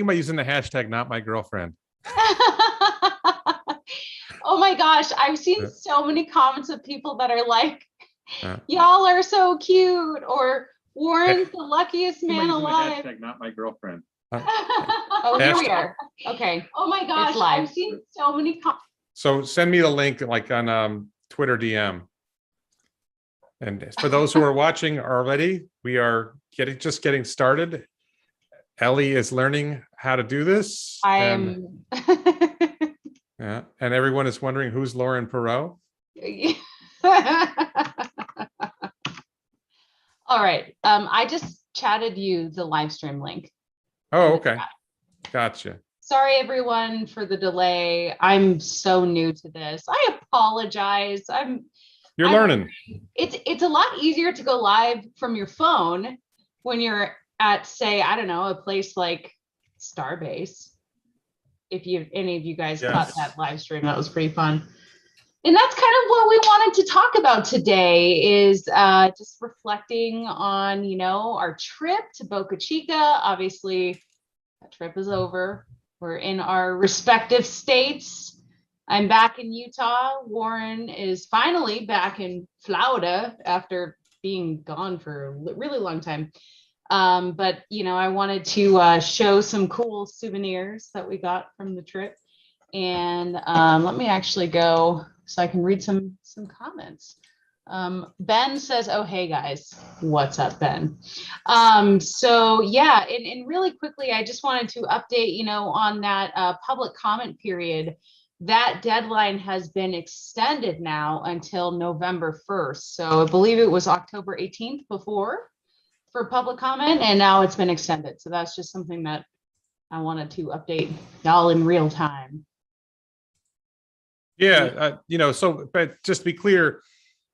about using the hashtag not my girlfriend. Oh my gosh, I've seen so many comments of people that are like, y'all are so cute, or Warren's the luckiest man alive. Hashtag not my girlfriend. Oh, here we are. Okay. Oh my gosh, I've seen so many comments. So send me the link like on Twitter DM. And for those who are watching already, we are just getting started. Ellie is learning how to do this. I'm yeah, and everyone is wondering who's Lauren Perot. All right. I just chatted you the live stream link. Oh, okay. Gotcha. Sorry, everyone, for the delay. I'm so new to this. I apologize. You're learning. It's a lot easier to go live from your phone when you're at, say, I don't know, a place like Starbase. If any of you guys caught that live stream, that was pretty fun. And that's kind of what we wanted to talk about today, is just reflecting on, our trip to Boca Chica. Obviously, that trip is over. We're in our respective states. I'm back in Utah. Warren is finally back in Florida after being gone for a really long time. But, I wanted to show some cool souvenirs that we got from the trip. And let me actually go so I can read some comments. Ben says, oh, hey guys, what's up, Ben? So yeah, and really quickly, I just wanted to update, on that public comment period. That deadline has been extended now until November 1st. So I believe it was October 18th before for public comment, and now it's been extended. So that's just something that I wanted to update y'all in real time. Yeah, but just to be clear,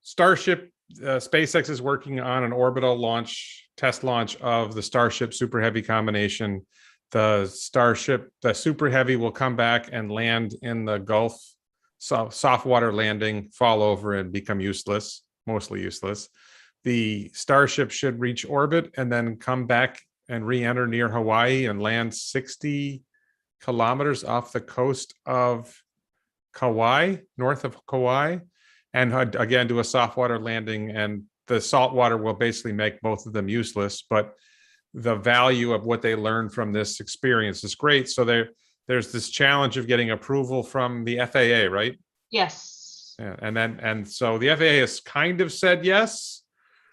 Starship, SpaceX is working on an orbital test launch of the Starship Super Heavy combination. The Super Heavy will come back and land in the Gulf, soft water landing, fall over and become useless, mostly useless. The Starship should reach orbit and then come back and re-enter near Hawaii and land 60 kilometers off the coast of Kauai, north of Kauai, and again do a soft water landing, and the salt water will basically make both of them useless, but the value of what they learned from this experience is great. So there's this challenge of getting approval from the FAA, right? Yes. Yeah, and so the FAA has kind of said yes,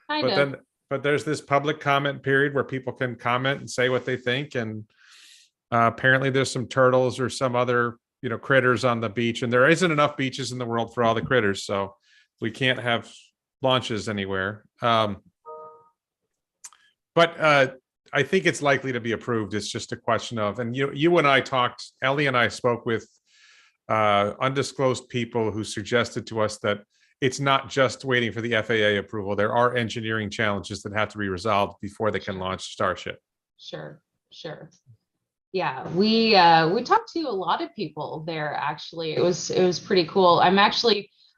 but there's this public comment period where people can comment and say what they think, and apparently there's some turtles or some other critters on the beach, and there isn't enough beaches in the world for all the critters, so we can't have launches anywhere. But I think it's likely to be approved. It's just a question of, and you and I talked, Ellie and I spoke with undisclosed people who suggested to us that it's not just waiting for the FAA approval. There are engineering challenges that have to be resolved before they can launch Starship. Sure. Yeah, we talked to a lot of people there. Actually, it was pretty cool. I'm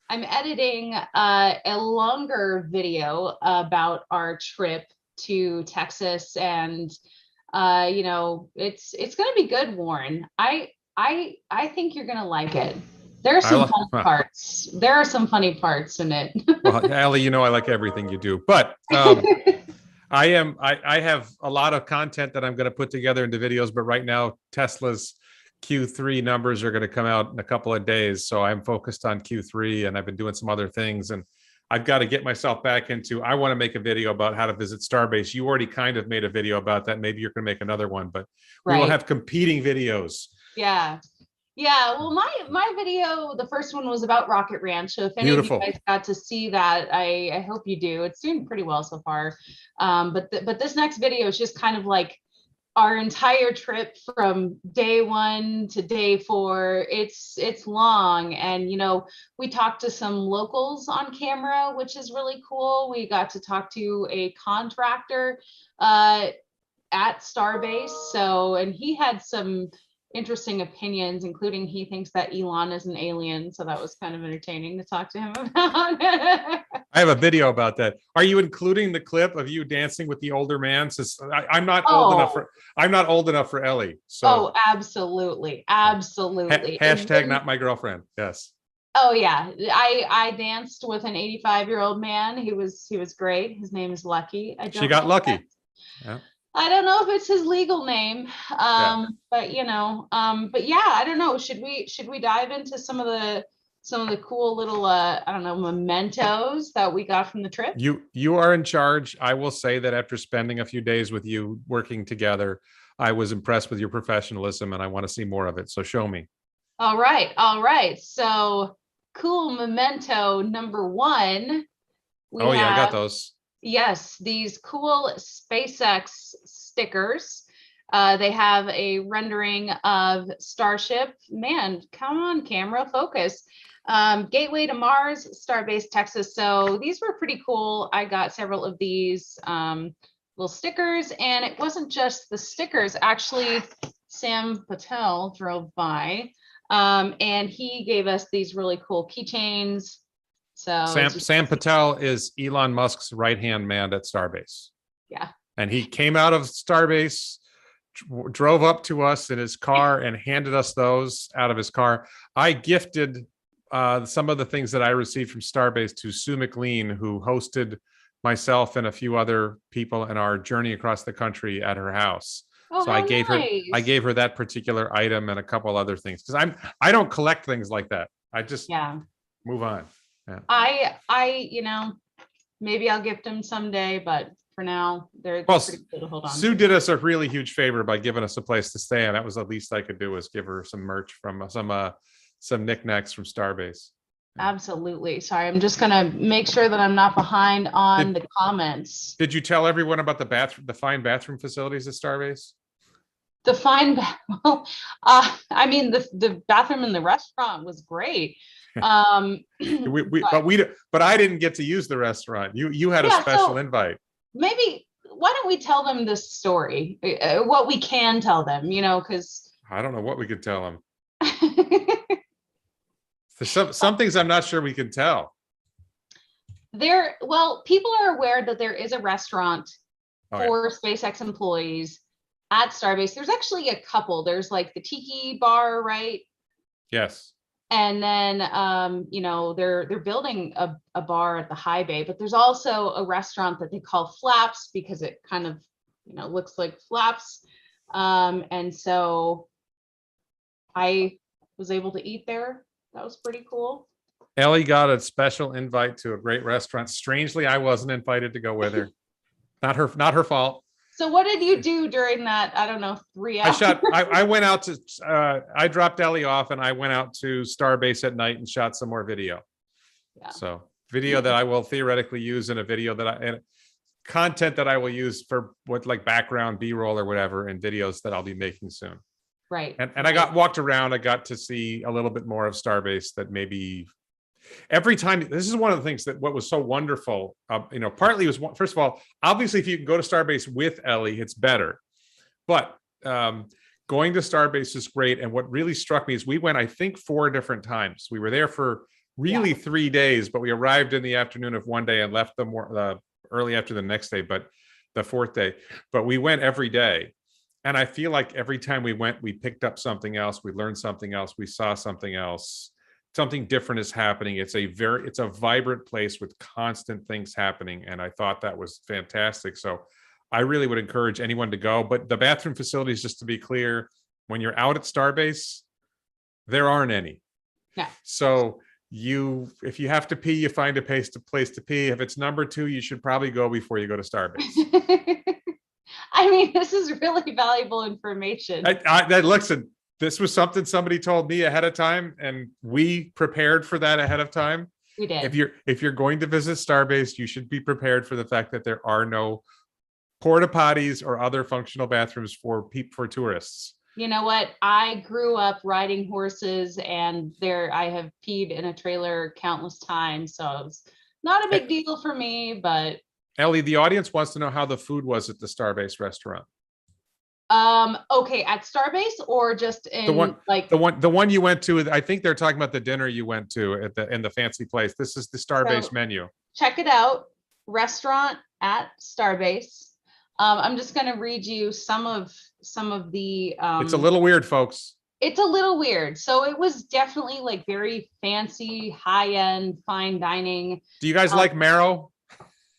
editing a longer video about our trip to Texas, and it's gonna be good, Warren. I think you're gonna like it. There are some funny parts. There are some funny parts in it. Well, Ellie, I like everything you do, but I have a lot of content that I'm going to put together into videos, but right now Tesla's Q3 numbers are going to come out in a couple of days. So I'm focused on Q3, and I've been doing some other things, and I've got to get myself back into, I want to make a video about how to visit Starbase. You already kind of made a video about that. Maybe you're going to make another one, but we will have competing videos. Yeah. Well, my video, the first one was about Rocket Ranch. So if any of you guys got to see that, I hope you do. It's doing pretty well so far. But this next video is just kind of like our entire trip from day 1 to day 4. It's long, and we talked to some locals on camera, which is really cool. We got to talk to a contractor at Starbase, and he had some interesting opinions, including he thinks that Elon is an alien. So that was kind of entertaining to talk to him about. I have a video about that. Are you including the clip of you dancing with the older man? Since I'm not old enough for Ellie. So oh, absolutely, absolutely. Hashtag not my girlfriend. Yes. Oh yeah, I danced with an 85-year-old man. He was great. His name is Lucky. She got lucky. Yeah. I don't know if it's his legal name, but you know, but yeah, I don't know. Should we dive into some of the cool little I don't know, mementos that we got from the trip? You are in charge. I will say that after spending a few days with you working together, I was impressed with your professionalism, and I want to see more of it. So show me. All right. So cool memento number one. I got those. Yes, these cool SpaceX stickers. They have a rendering of Starship. Man, come on, camera, focus. Gateway to Mars, Starbase, Texas. So these were pretty cool. I got several of these little stickers, and it wasn't just the stickers. Actually, Sam Patel drove by, and he gave us these really cool keychains. So Sam Patel is Elon Musk's right-hand man at Starbase. Yeah. And he came out of Starbase, drove up to us in his car and handed us those out of his car. I gifted some of the things that I received from Starbase to Sue McLean, who hosted myself and a few other people in our journey across the country at her house. Oh, so I gave her that particular item and a couple other things, because I don't collect things like that. I just move on. Yeah. I you know, maybe I'll gift them someday, but for now they're pretty cool to hold on. Sue did us a really huge favor by giving us a place to stay, and that was the least I could do, was give her some merch from some knickknacks from Starbase. Absolutely. Sorry, I'm just gonna make sure that I'm not behind on the comments. Did you tell everyone about the fine bathroom facilities at Starbase? The fine, I mean, the bathroom in the restaurant was great. But I didn't get to use the restaurant. You had a special invite. Maybe why don't we tell them this story? What we can tell them, you know, because I don't know what we could tell them. There's some things I'm not sure we can tell. People are aware that there is a restaurant for SpaceX employees at Starbase. There's actually a couple. There's like the Tiki Bar, right? Yes. And then, you know, they're building a bar at the high bay, but there's also a restaurant that they call Flaps because it kind of, you know, looks like flaps. And so I was able to eat there. That was pretty cool. Ellie got a special invite to a great restaurant. Strangely, I wasn't invited to go with her. Not her fault. So what did you do during that, I don't know, 3 hours? I went out to, I dropped Ellie off and I went out to Starbase at night and shot some more video. Yeah. So video that I will theoretically use in a video and content that I will use for what, like background B-roll or whatever, and videos that I'll be making soon. Right. And I walked around, I got to see a little bit more of Starbase that maybe every time. This is one of the things that what was so wonderful, you know, partly was, first of all, obviously if you can go to Starbase with Ellie, it's better, but going to Starbase is great. And what really struck me is we went, I think 4 different times. We were there for really 3 days, but we arrived in the afternoon of one day and left early after the next day, but the 4th day, but we went every day. And I feel like every time we went, we picked up something else. We learned something else. We saw something else. Something different is happening. It's a vibrant place with constant things happening. And I thought that was fantastic. So I really would encourage anyone to go. But the bathroom facilities, just to be clear, when you're out at Starbase, there aren't any. Yeah. So if you have to pee, you find a place to pee. If it's number 2, you should probably go before you go to Starbase. I mean, this is really valuable information. Listen, this was something somebody told me ahead of time, and we prepared for that ahead of time. We did. If you're going to visit Starbase, you should be prepared for the fact that there are no porta potties or other functional bathrooms for tourists. You know what? I grew up riding horses, and I have peed in a trailer countless times, so it's not a big deal for me, but. Ellie, the audience wants to know how the food was at the Starbase restaurant. Okay, at Starbase or just in the one you went to. I think they're talking about the dinner you went to in the fancy place. This is the Starbase menu. Check it out. Restaurant at Starbase. I'm just gonna read you some of the it's a little weird, folks. It's a little weird. So it was definitely like very fancy, high-end, fine dining. Do you guys like marrow?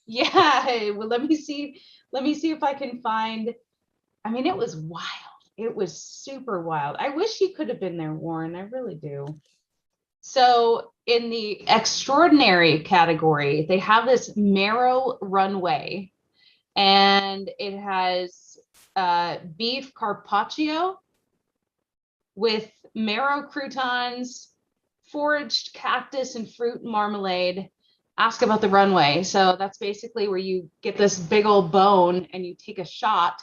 Yeah, well, let me see if I can find. I mean, it was wild. It was super wild. I wish you could have been there, Warren. I really do. So in the extraordinary category, they have this marrow runway, and it has beef carpaccio with marrow croutons, foraged cactus and fruit marmalade. Ask about the runway. So that's basically where you get this big old bone and you take a shot.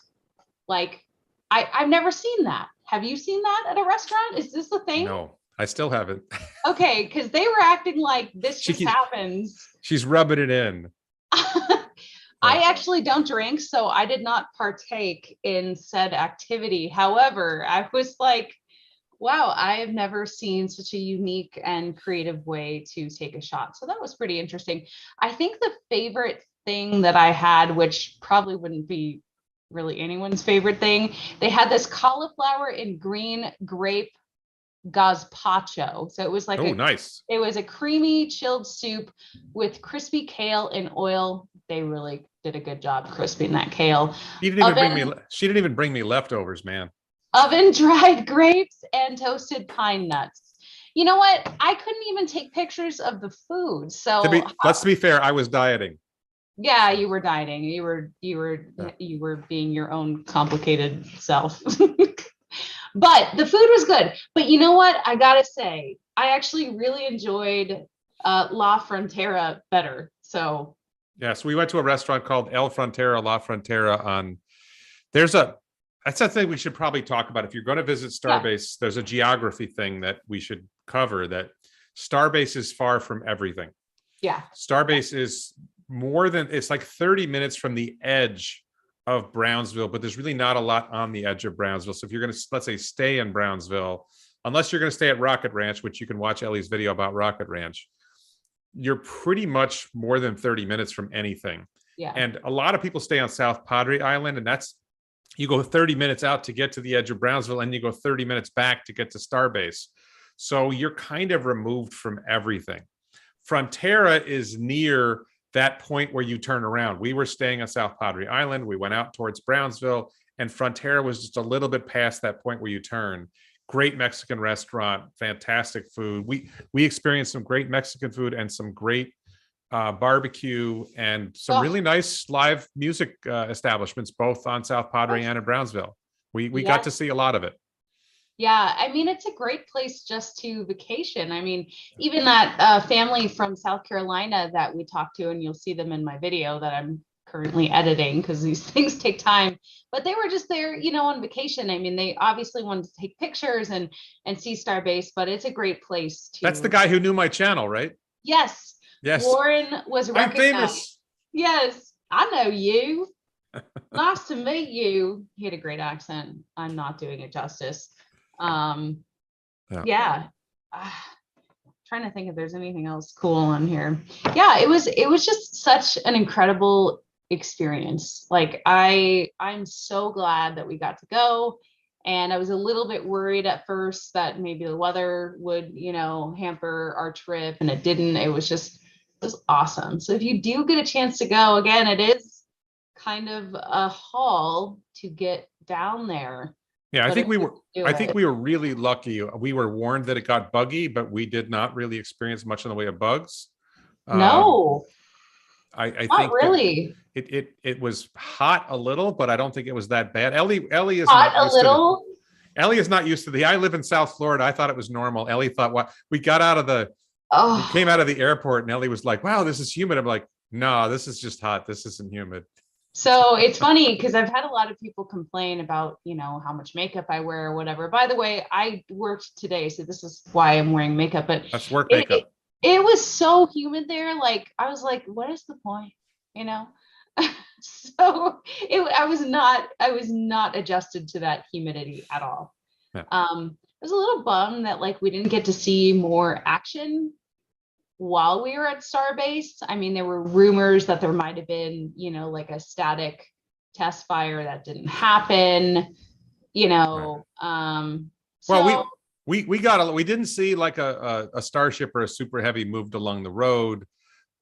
Like, I've never seen that. Have you seen that at a restaurant? Is this a thing? No, I still haven't. Okay, because they were acting like this just happens. She's rubbing it in. I actually don't drink, so I did not partake in said activity. However, I was like, wow, I have never seen such a unique and creative way to take a shot. So that was pretty interesting. I think the favorite thing that I had, which probably wouldn't be really anyone's favorite thing, they had this cauliflower and green grape gazpacho. So it was like nice. It was a creamy chilled soup with crispy kale and oil. They really did a good job crisping that kale. She didn't even bring me leftovers, man. Oven dried grapes and toasted pine nuts. You know what? I couldn't even take pictures of the food. So let's be fair, I was dieting. Yeah, you were dieting. You were being your own complicated self. But the food was good. But you know what? I gotta say, I actually really enjoyed La Frontera better. So yes, we went to a restaurant called El Frontera, La Frontera. That's a thing we should probably talk about. If you're going to visit Starbase, there's a geography thing that we should cover, that Starbase is far from everything. Yeah. Starbase is it's like 30 minutes from the edge of Brownsville, but there's really not a lot on the edge of Brownsville. So if you're going to, let's say, stay in Brownsville, unless you're going to stay at Rocket Ranch, which you can watch Ellie's video about Rocket Ranch, you're pretty much more than 30 minutes from anything. Yeah. And a lot of people stay on South Padre Island, and you go 30 minutes out to get to the edge of Brownsville, and you go 30 minutes back to get to Starbase. So you're kind of removed from everything. Frontera is near that point where you turn around. We were staying on South Padre Island. We went out towards Brownsville, and Frontera was just a little bit past that point where you turn. Great Mexican restaurant, fantastic food. We experienced some great Mexican food and some great barbecue and some really nice live music establishments, both on South Padre and in Brownsville. We got to see a lot of it. Yeah, I mean, it's a great place just to vacation. I mean, even that family from South Carolina that we talked to, and you'll see them in my video that I'm currently editing because these things take time, but they were just there, on vacation. I mean, they obviously wanted to take pictures and see Starbase, but it's a great place to. That's the guy who knew my channel, right? Yes. Yes. Warren was recognized. I'm famous. Yes, I know you. Nice to meet you. He had a great accent. I'm not doing it justice. Yeah. Trying to think if there's anything else cool on here. Yeah, it was just such an incredible experience. Like I'm so glad that we got to go. And I was a little bit worried at first that maybe the weather would, hamper our trip, and it didn't. It was awesome. So if you do get a chance to go, again, it is kind of a haul to get down there. Yeah, I think we were really lucky. We were warned that it got buggy, but we did not really experience much in the way of bugs. No, I not think really. It was hot a little, but I don't think it was that bad. Ellie is hot not a little. Ellie is not used to I live in South Florida. I thought it was normal. Ellie thought, what? We got out of we came out of the airport, and Ellie was like, wow, this is humid. I'm like, no, this is just hot. This isn't humid. So it's funny because I've had a lot of people complain about, how much makeup I wear or whatever. By the way, I worked today, so this is why I'm wearing makeup. But that's work makeup. It was so humid there. Like, I was like, what is the point? So I was not adjusted to that humidity at all. Yeah. I was a little bummed that like we didn't get to see more action while we were at Starbase. I mean, there were rumors that there might have been, like a static test fire that didn't happen, Well, so we didn't see like a Starship or a Super Heavy moved along the road.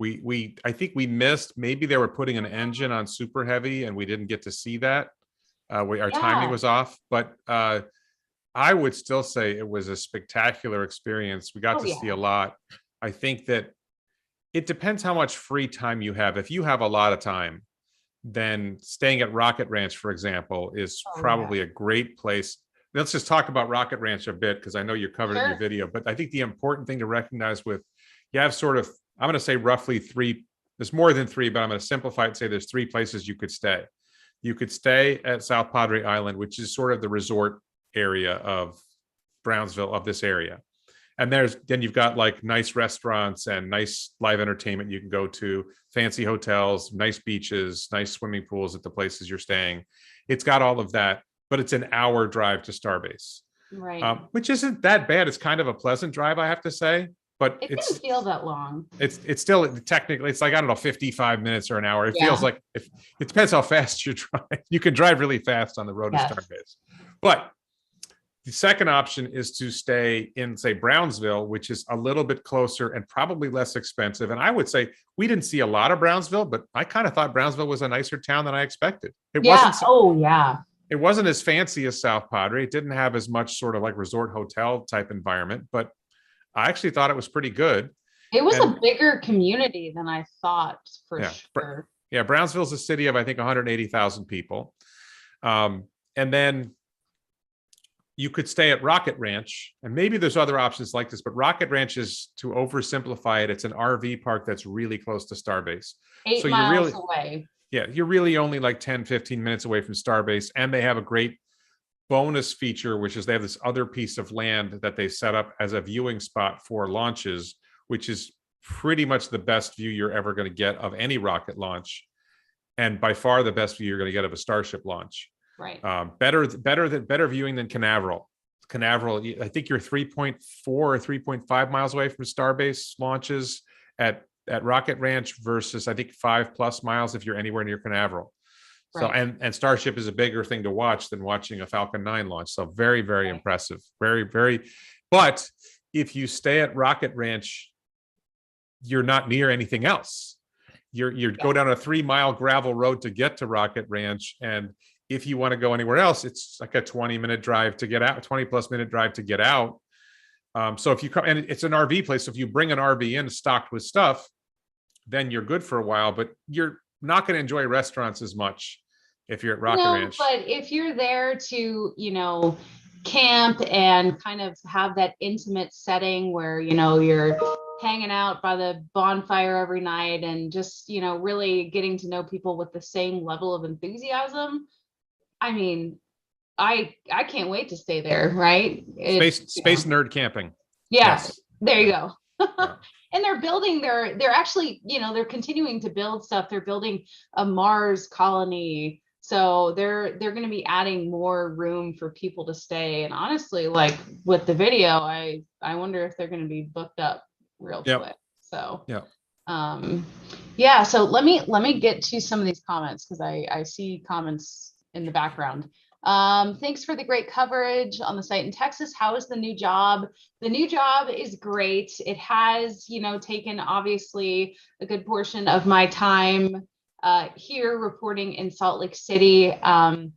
I think we missed, maybe they were putting an engine on Super Heavy and we didn't get to see that. Our timing was off, but I would still say it was a spectacular experience. We got to see a lot. I think that it depends how much free time you have. If you have a lot of time, then staying at Rocket Ranch, for example, is probably a great place. Let's just talk about Rocket Ranch a bit, because I know you covered it in your video, but I think the important thing to recognize with, you have sort of, I'm going to say roughly three, there's more than three, but I'm going to simplify it and say there's three places you could stay. You could stay at South Padre Island, which is sort of the resort area of Brownsville, of this area. And then you've got like nice restaurants and nice live entertainment you can go to, fancy hotels, nice beaches, nice swimming pools at the places you're staying. It's got all of that, but it's an hour drive to Starbase, right. Which isn't that bad. It's kind of a pleasant drive, I have to say, but it didn't feel that long. It's still technically, it's like, I don't know, 55 minutes or an hour. It feels like, it depends how fast you drive. You can drive really fast on the road to Starbase. But the second option is to stay in, say, Brownsville, which is a little bit closer and probably less expensive. And I would say we didn't see a lot of Brownsville, but I kind of thought Brownsville was a nicer town than I expected. It wasn't as fancy as South Padre. It didn't have as much sort of like resort hotel type environment, but I actually thought it was pretty good. It was a bigger community than I thought, for sure. Yeah, Brownsville's a city of, I think, 180,000 people. And then you could stay at Rocket Ranch, and maybe there's other options like this, but Rocket Ranch is, to oversimplify it, it's an RV park that's really close to Starbase. 8 miles away. Yeah, you're really only like 10, 15 minutes away from Starbase. And they have a great bonus feature, which is they have this other piece of land that they set up as a viewing spot for launches, which is pretty much the best view you're ever going to get of any rocket launch. And by far the best view you're going to get of a Starship launch. Right. Better viewing than Canaveral. Canaveral, I think you're 3.4 or 3.5 miles away from Starbase launches at Rocket Ranch versus, I think, 5+ miles if you're anywhere near Canaveral. So, and Starship is a bigger thing to watch than watching a Falcon 9 launch. So very, very impressive. Very, very. But if you stay at Rocket Ranch, you're not near anything else. You go down a 3-mile gravel road to get to Rocket Ranch, and if you want to go anywhere else, it's like a 20-minute drive to get out, 20+ minute drive to get out. So if you come, and it's an RV place, so if you bring an RV in stocked with stuff, then you're good for a while, but you're not going to enjoy restaurants as much if you're at Rocket Ranch. But if you're there to, camp and kind of have that intimate setting where, you're hanging out by the bonfire every night and just, really getting to know people with the same level of enthusiasm, I mean, I can't wait to stay there, right? Space nerd camping. Yes. There you go. And they're actually, they're continuing to build stuff. They're building a Mars colony. So they're going to be adding more room for people to stay. And honestly, like with the video, I wonder if they're going to be booked up real quick. So so let me get to some of these comments, because I see comments in the background. Thanks for the great coverage on the site in Texas. How is the new job? The new job is great. It has, taken obviously a good portion of my time here reporting in Salt Lake City. I'm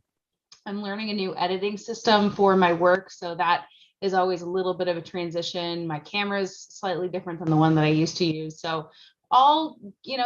learning a new editing system for my work, so that is always a little bit of a transition. My camera is slightly different than the one that I used to use. So all,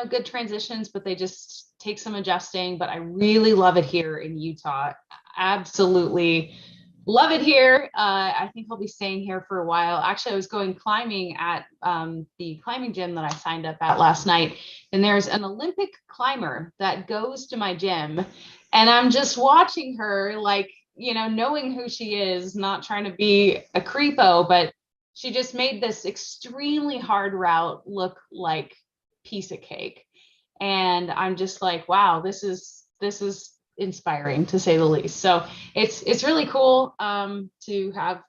good transitions, but they just take some adjusting. But I really love it here in Utah. Absolutely love it here. I think I'll be staying here for a while. Actually, I was going climbing at the climbing gym that I signed up at last night, and there's an Olympic climber that goes to my gym, and I'm just watching her, like, knowing who she is, not trying to be a creepo, but she just made this extremely hard route look like piece of cake. And I'm just like, wow, this is inspiring to say the least. So it's really cool to have,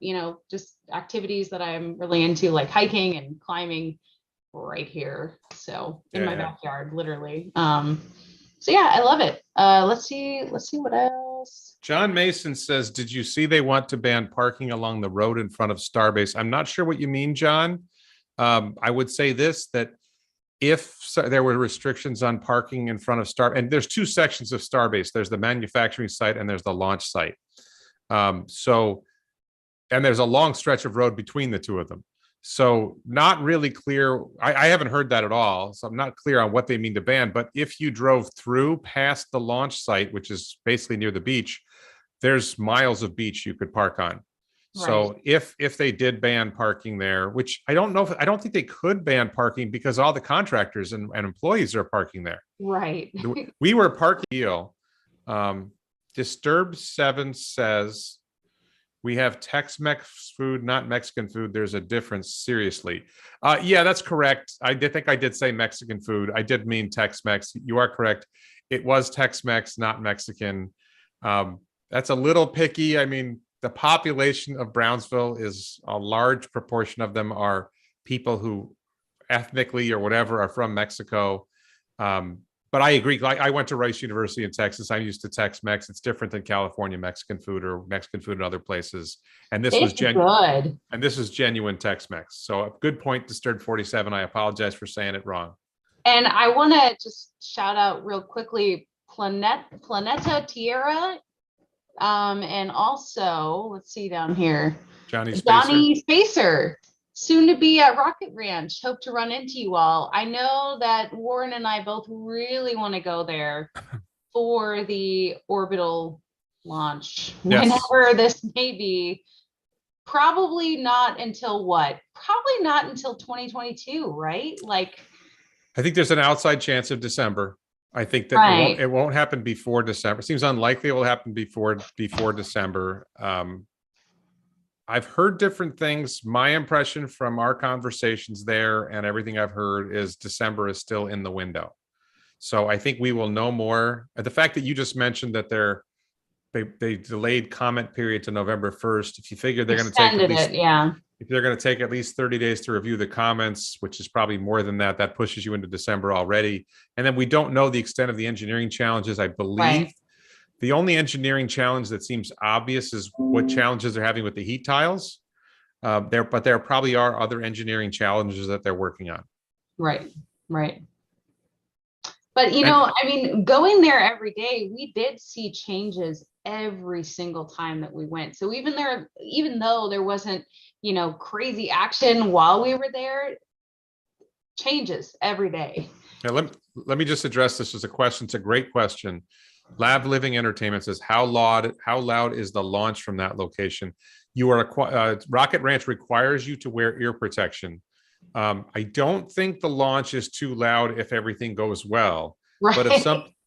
just activities that I'm really into, like hiking and climbing right here. So in my backyard, literally. So yeah, I love it. Let's see what else. John Mason says, did you see they want to ban parking along the road in front of Starbase? I'm not sure what you mean, John. I would say this, that if there were restrictions on parking in front of and there's two sections of Starbase. There's the manufacturing site and there's the launch site. And there's a long stretch of road between the two of them. So not really clear. I haven't heard that at all. So I'm not clear on what they mean to ban. But if you drove through past the launch site, which is basically near the beach, there's miles of beach you could park on. So if they did ban parking there, which I don't know, I don't think they could ban parking because all the contractors and employees are parking there. Right. We were parking deal. Disturbed 7 says, we have Tex-Mex food, not Mexican food. There's a difference. Seriously. Yeah, that's correct. I think I did say Mexican food. I did mean Tex-Mex. You are correct. It was Tex-Mex, not Mexican. That's a little picky. I mean, the population of Brownsville is a large proportion of them are people who ethnically or whatever are from Mexico. But I agree. Like, I went to Rice University in Texas. I'm used to Tex-Mex. It's different than California Mexican food or Mexican food in other places. And this was genuine. And this is genuine Tex-Mex. So a good point, Disturbed 47. I apologize for saying it wrong. And I want to just shout out real quickly, Planeta Tierra. And also, let's see down here, Johnny Spacer, soon to be at Rocket Ranch. Hope to run into you all. I know that Warren and I both really want to go there for the Orbital launch, whenever this may be. Probably not until what? Probably not until 2022, right? Like, I think there's an outside chance of December. I think that it won't happen before December. It seems unlikely it will happen before December. I've heard different things. My impression from our conversations there and everything I've heard is December is still in the window. So I think we will know more. The fact that you just mentioned that they delayed comment period to November 1st. If you figure they're going to take at least, if they're going to take at least 30 days to review the comments, which is probably more than that, that pushes you into December already. And then we don't know the extent of the engineering challenges. I believe the only engineering challenge that seems obvious is what challenges they're having with the heat tiles. But there probably are other engineering challenges that they're working on. Right. But, I mean, going there every day, we did see changes every single time that we went. So even though there wasn't, crazy action while we were there, changes every day. Now, let me just address this as a question. It's a great question. Lab Living Entertainment says, how loud is the launch from that location? Rocket Ranch requires you to wear ear protection. I don't think the launch is too loud if everything goes well. Right.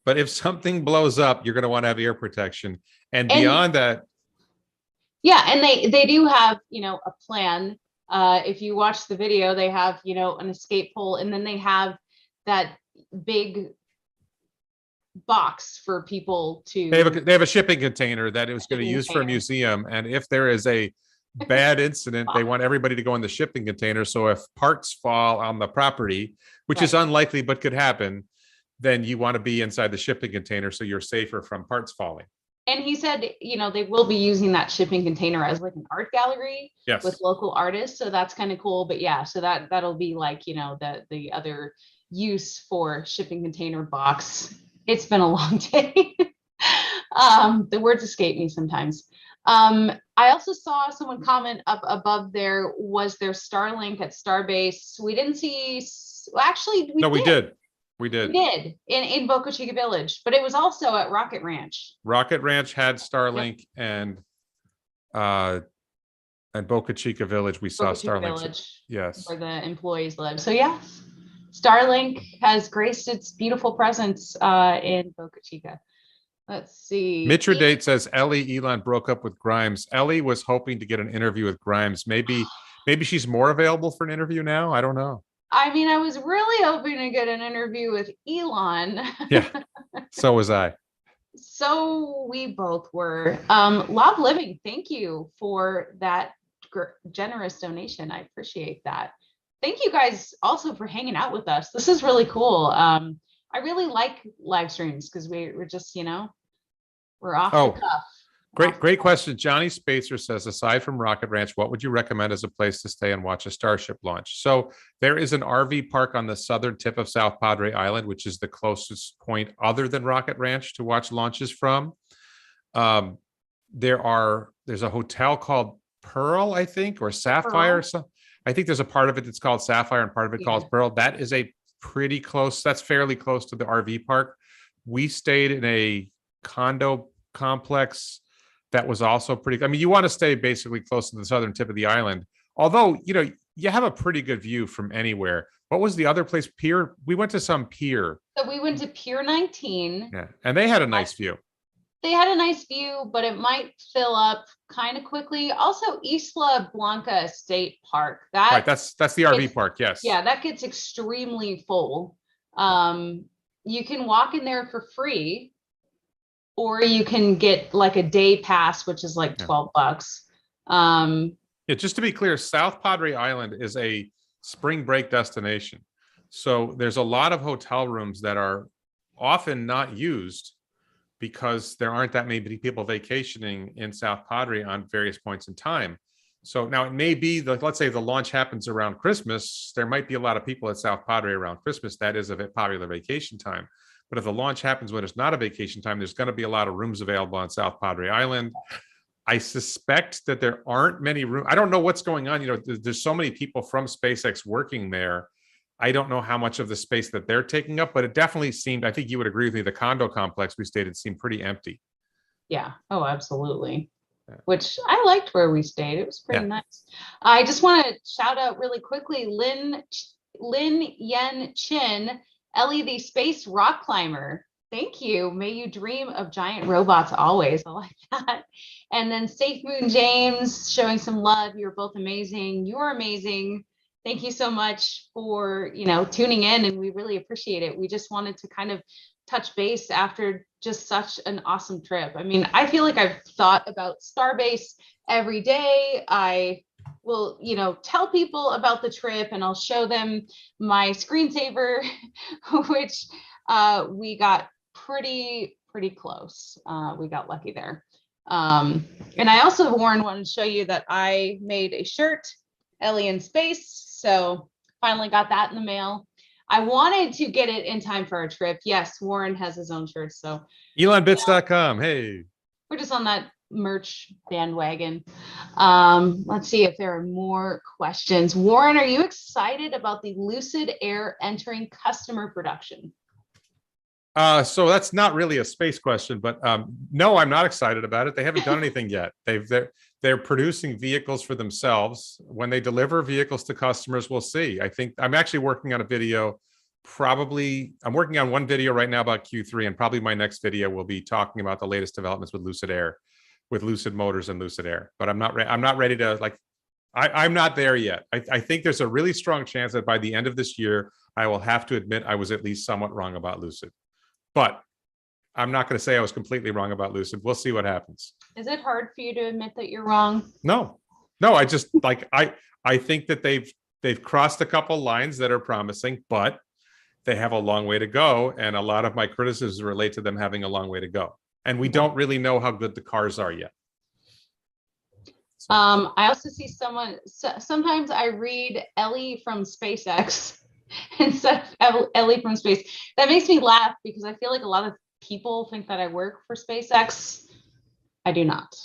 But if something blows up, you're going to want to have ear protection. And beyond that. Yeah, and they do have, a plan. If you watch the video, they have, an escape pole, and then they have that big box for people to. They have a shipping container that it was going to use for a museum, and if there is a bad incident, they want everybody to go in the shipping container. So if parts fall on the property, which is unlikely but could happen, then you want to be inside the shipping container so you're safer from parts falling. And he said, they will be using that shipping container as like an art gallery with local artists. So that's kind of cool. But yeah, so that'll be like, the other use for shipping container box. It's been a long day. The words escape me sometimes. I also saw someone comment up above there, was there Starlink at Starbase? We didn't see, actually, we did. We did in Boca Chica Village, but it was also at Rocket Ranch. Rocket Ranch had Starlink, and Boca Chica Village we saw Starlink. Yes, where the employees live. So yeah, Starlink has graced its beautiful presence in Boca Chica. Let's see. Mitra Date says Ellie Elon broke up with Grimes. Ellie was hoping to get an interview with Grimes. Maybe she's more available for an interview now. I don't know. I mean, I was really hoping to get an interview with Elon. Yeah, so was I. So we both were. Love Living, thank you for that generous donation. I appreciate that. Thank you guys also for hanging out with us. This is really cool. I really like live streams because we're just, we're off the Oh, cuff. great question. Johnny Spacer says, aside from Rocket Ranch, what would you recommend as a place to stay and watch a Starship launch? So there is an RV park on the southern tip of South Padre Island, which is the closest point other than Rocket Ranch to watch launches from. There's a hotel called Pearl, I think, or Sapphire. So I think there's a part of it that's called Sapphire and part of it called Pearl. That is that's fairly close to the RV park. We stayed in a condo complex that was also pretty. I mean, you want to stay basically close to the southern tip of the island. Although, you have a pretty good view from anywhere. What was the other place? Pier? We went to some pier. So we went to Pier 19. Yeah, and they had a nice view. They had a nice view, but it might fill up kind of quickly. Also, Isla Blanca State Park. That's the RV park. Yes. Yeah, that gets extremely full. You can walk in there for free, or you can get like a day pass, which is like $12. Yeah, just to be clear, South Padre Island is a spring break destination. So there's a lot of hotel rooms that are often not used because there aren't that many people vacationing in South Padre on various points in time. So now it may be let's say the launch happens around Christmas. There might be a lot of people at South Padre around Christmas. That is a popular vacation time. But if the launch happens when it's not a vacation time, there's going to be a lot of rooms available on South Padre Island. I suspect that there aren't many rooms. I don't know what's going on. There's so many people from SpaceX working there. I don't know how much of the space that they're taking up, but it definitely seemed, I think you would agree with me, the condo complex we stayed at seemed pretty empty. Yeah. Oh, absolutely. Yeah. Which I liked where we stayed. It was pretty nice. I just want to shout out really quickly, Lin Yen Chin, Ellie, the space rock climber. Thank you. May you dream of giant robots always. I like that. And then Safe Moon James showing some love. You're both amazing. You're amazing. Thank you so much for, tuning in, and we really appreciate it. We just wanted to kind of touch base after just such an awesome trip. I mean, I feel like I've thought about Starbase every day. I will, tell people about the trip, and I'll show them my screensaver, which we got pretty close. We got lucky there. And I also, Warren, wanted to show you that I made a shirt, Ellie in Space. So finally got that in the mail. I wanted to get it in time for our trip. Yes, Warren has his own shirt. So ElonBits.com. Hey. We're just on that merch bandwagon. Let's see if there are more questions. Warren, are you excited about the Lucid Air entering customer production? So that's not really a space question, but no, I'm not excited about it. They haven't done anything yet. They're producing vehicles for themselves. When they deliver vehicles to customers, we'll see. I think I'm actually working on a video. I'm working on one video right now about Q3, and probably my next video will be talking about the latest developments with Lucid Air, with Lucid Motors and Lucid Air. But I'm not ready to I'm not there yet. I think there's a really strong chance that by the end of this year, I will have to admit I was at least somewhat wrong about Lucid. But I'm not going to say I was completely wrong about Lucid. We'll see what happens. Is it hard for you to admit that you're wrong? No, I just I think that they've crossed a couple lines that are promising, but they have a long way to go. And a lot of my criticisms relate to them having a long way to go. And we don't really know how good the cars are yet. So. I also see sometimes I read Ellie from SpaceX instead of Ellie from Space. That makes me laugh because I feel like a lot of people think that I work for SpaceX. I do not.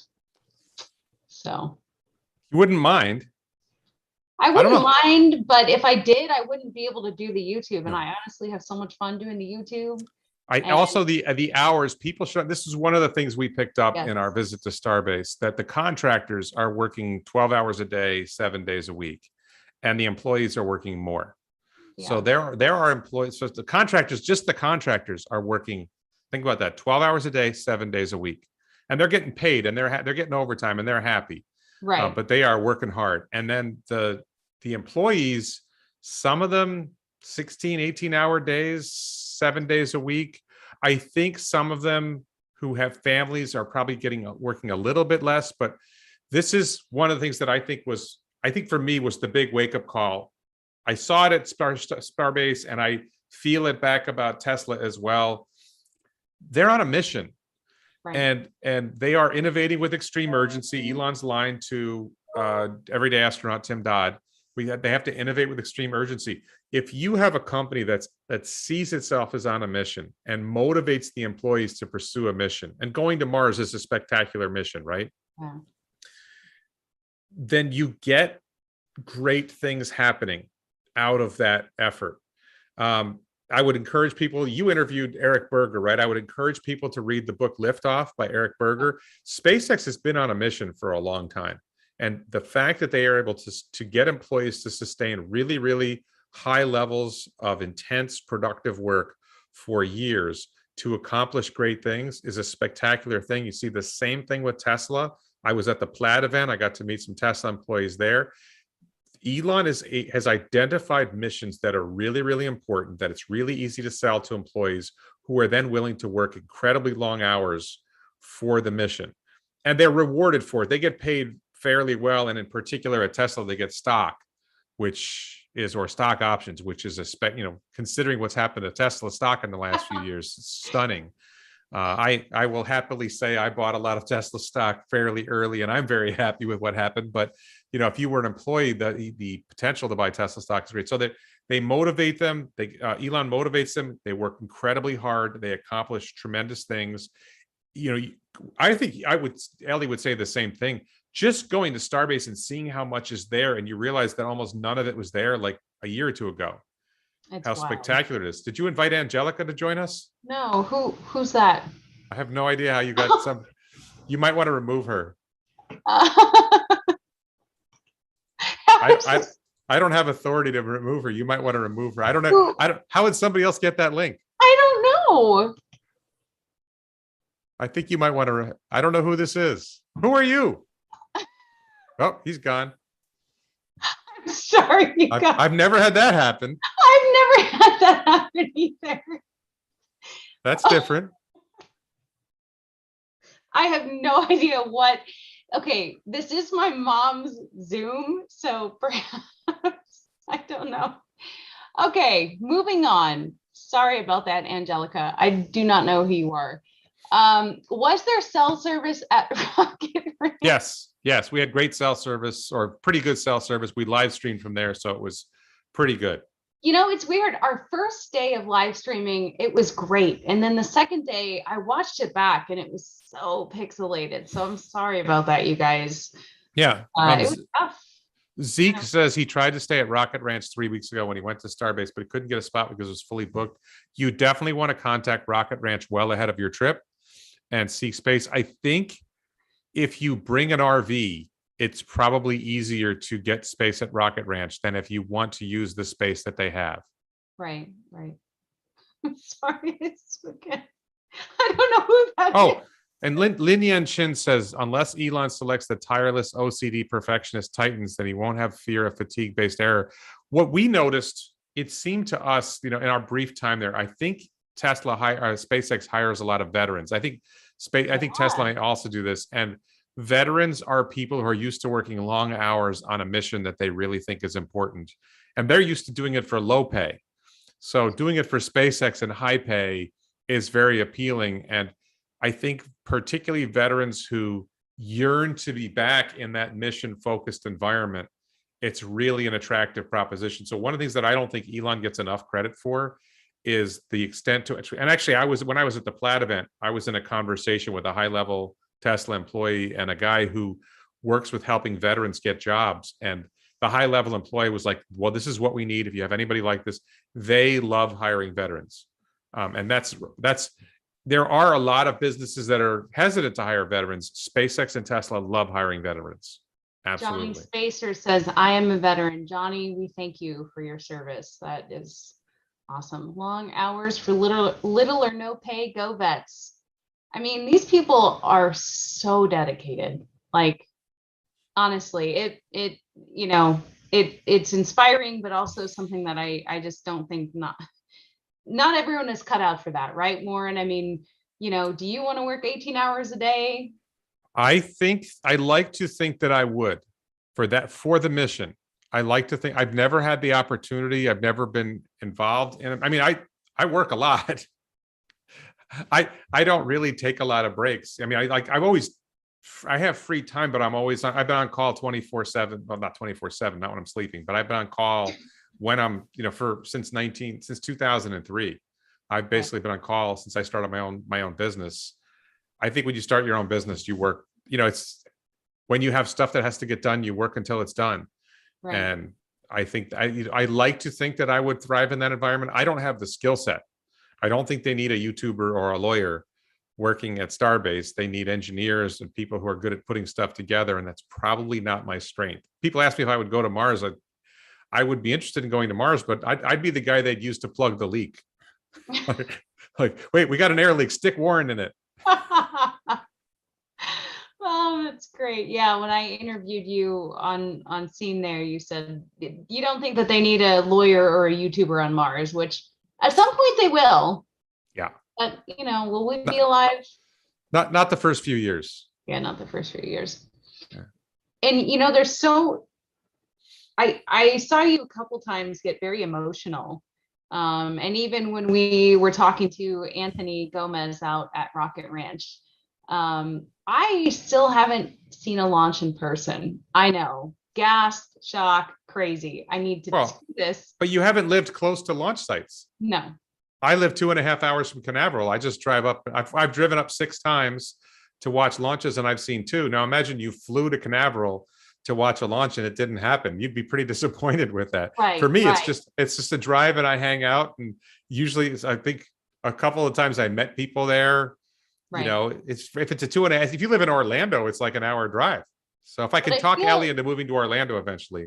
So you wouldn't mind? I wouldn't mind, but if I did, I wouldn't be able to do the YouTube. And I honestly have so much fun doing the YouTube. Also the hours people show. This is one of the things we picked up in our visit to Starbase, that the contractors are working 12 hours a day, 7 days a week, and the employees are working more. Yeah. So there are employees. So the contractors are working. Think about that: 12 hours a day, 7 days a week, and they're getting paid, and they're getting overtime, and they're happy. Right. But they are working hard. And then the employees, some of them 16, 18-hour days, 7 days a week. I think some of them who have families are probably working a little bit less, but this is one of the things that I think for me was the big wake-up call. I saw it at Starbase, and I feel it back about Tesla as well. They're on a mission, right. and they are innovating with extreme urgency. Elon's line to everyday astronaut Tim Dodd, they have to innovate with extreme urgency. If you have a company that sees itself as on a mission and motivates the employees to pursue a mission, and going to Mars is a spectacular mission, right? Yeah. Then you get great things happening out of that effort. I would encourage people, you interviewed Eric Berger, right? I would encourage people to read the book Liftoff by Eric Berger. SpaceX has been on a mission for a long time. And the fact that they are able to get employees to sustain really, really high levels of intense, productive work for years to accomplish great things is a spectacular thing. You see the same thing with Tesla. I was at the Plaid event. I got to meet some Tesla employees there. Elon has identified missions that are really, really important, that it's really easy to sell to employees who are then willing to work incredibly long hours for the mission. And they're rewarded for it. They get paid fairly well. And in particular at Tesla, they get stock, or stock options, which is considering what's happened to Tesla stock in the last few years, it's stunning. I will happily say I bought a lot of Tesla stock fairly early, and I'm very happy with what happened. But if you were an employee, the potential to buy Tesla stock is great. So they motivate them. Elon motivates them. They work incredibly hard. They accomplish tremendous things. I think Ellie would say the same thing. Just going to Starbase and seeing how much is there, and you realize that almost none of it was there like a year or two ago. It's how wild. Spectacular it is. Did you invite Angelica to join us? No. Who's that? I have no idea how you got some. You might want to remove her. I don't have authority to remove her. You might want to remove her. I don't know. How would somebody else get that link? I don't know. I think you might want to. I don't know who this is. Who are you? Oh, he's gone. I'm sorry. I've never had that happen. I've never had that happen either. That's different. I have no idea what. Okay, this is my mom's Zoom, so perhaps I don't know. Okay, moving on. Sorry about that, Angelica. I do not know who you are. Was there cell service at Rocketry? Yes, we had great cell service, or pretty good cell service. We live streamed from there, so it was pretty good. It's weird. Our first day of live streaming, it was great. And then the second day, I watched it back and it was so pixelated. So I'm sorry about that, you guys. Yeah. It was tough. Zeke says he tried to stay at Rocket Ranch 3 weeks ago when he went to Starbase, but he couldn't get a spot because it was fully booked. You definitely want to contact Rocket Ranch well ahead of your trip and seek space. I think if you bring an RV, it's probably easier to get space at Rocket Ranch than if you want to use the space that they have. Right. I'm sorry. It's okay. I don't know who that is. And Lin Yan Chin says, unless Elon selects the tireless OCD perfectionist Titans, then he won't have fear of fatigue-based error. What we noticed, it seemed to us, in our brief time there, I think SpaceX hires a lot of veterans. I think Tesla might also do this. And veterans are people who are used to working long hours on a mission that they really think is important. And they're used to doing it for low pay. So doing it for SpaceX and high pay is very appealing. And I think particularly veterans who yearn to be back in that mission-focused environment, it's really an attractive proposition. So one of the things that I don't think Elon gets enough credit for is the extent to it. And actually, when I was at the Plaid event, I was in a conversation with a high-level Tesla employee and a guy who works with helping veterans get jobs. And the high-level employee was like, well, this is what we need. If you have anybody like this, they love hiring veterans. And there are a lot of businesses that are hesitant to hire veterans. SpaceX and Tesla love hiring veterans. Absolutely. Johnny Spacer says, I am a veteran. Johnny, we thank you for your service. That is awesome. Long hours for little or no pay. Go vets. I mean, these people are so dedicated. Like, honestly, it's inspiring, but also something that I just don't think not everyone is cut out for that, right, Warren? I mean, do you want to work 18 hours a day? I like to think that I would for the mission. I like to think I've never had the opportunity. I've never been involved in it. I mean, I work a lot. I don't really take a lot of breaks. I mean, I have free time, but I've been on call 24/7. Well, not 24/7, not when I'm sleeping, but I've been on call when I'm, since 2003. I've basically been on call since I started my own business. I think when you start your own business, you work, it's when you have stuff that has to get done, you work until it's done. Right. And I think I like to think that I would thrive in that environment. I don't have the skill set. I don't think they need a YouTuber or a lawyer working at Starbase. They need engineers and people who are good at putting stuff together. And that's probably not my strength. People ask me if I would go to Mars. I would be interested in going to Mars, but I'd be the guy they'd use to plug the leak. Wait, we got an air leak. Stick Warren in it. Oh, that's great. Yeah, when I interviewed you on Scene there, you said you don't think that they need a lawyer or a YouTuber on Mars, which at some point they will. Yeah. But will we be alive? Not the first few years. Yeah, not the first few years. Yeah. And there's I saw you a couple times get very emotional. And even when we were talking to Anthony Gomez out at Rocket Ranch, I still haven't seen a launch in person. I know, gas, shock, crazy. I need to do this. But you haven't lived close to launch sites. No. I live 2.5 hours from Canaveral. I just drive up. I've driven up 6 times to watch launches, and I've seen 2. Now imagine you flew to Canaveral to watch a launch and it didn't happen. You'd be pretty disappointed with that. Right, for me, it's just a drive and I hang out. And usually I think a couple of times I met people there. Right. If it's a 2.5, if you live in Orlando, it's like an hour drive. So if I can talk Ellie into moving to Orlando eventually.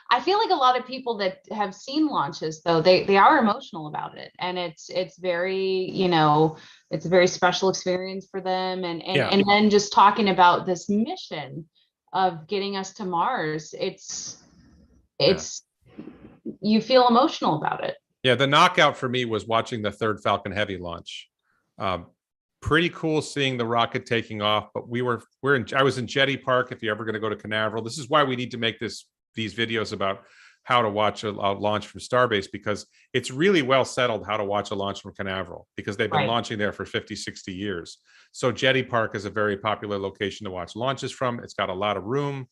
I feel like a lot of people that have seen launches, though, they are emotional about it. And it's very, it's a very special experience for them. And then just talking about this mission of getting us to Mars, it's you feel emotional about it. Yeah, the knockout for me was watching the 3rd Falcon Heavy launch. Pretty cool seeing the rocket taking off, but I was in Jetty Park. If you're ever going to go to Canaveral, this is why we need to make these videos about how to watch a launch from Starbase, because it's really well settled how to watch a launch from Canaveral, because they've been launching there for 50, 60 years. So Jetty Park is a very popular location to watch launches from. It's got a lot of room,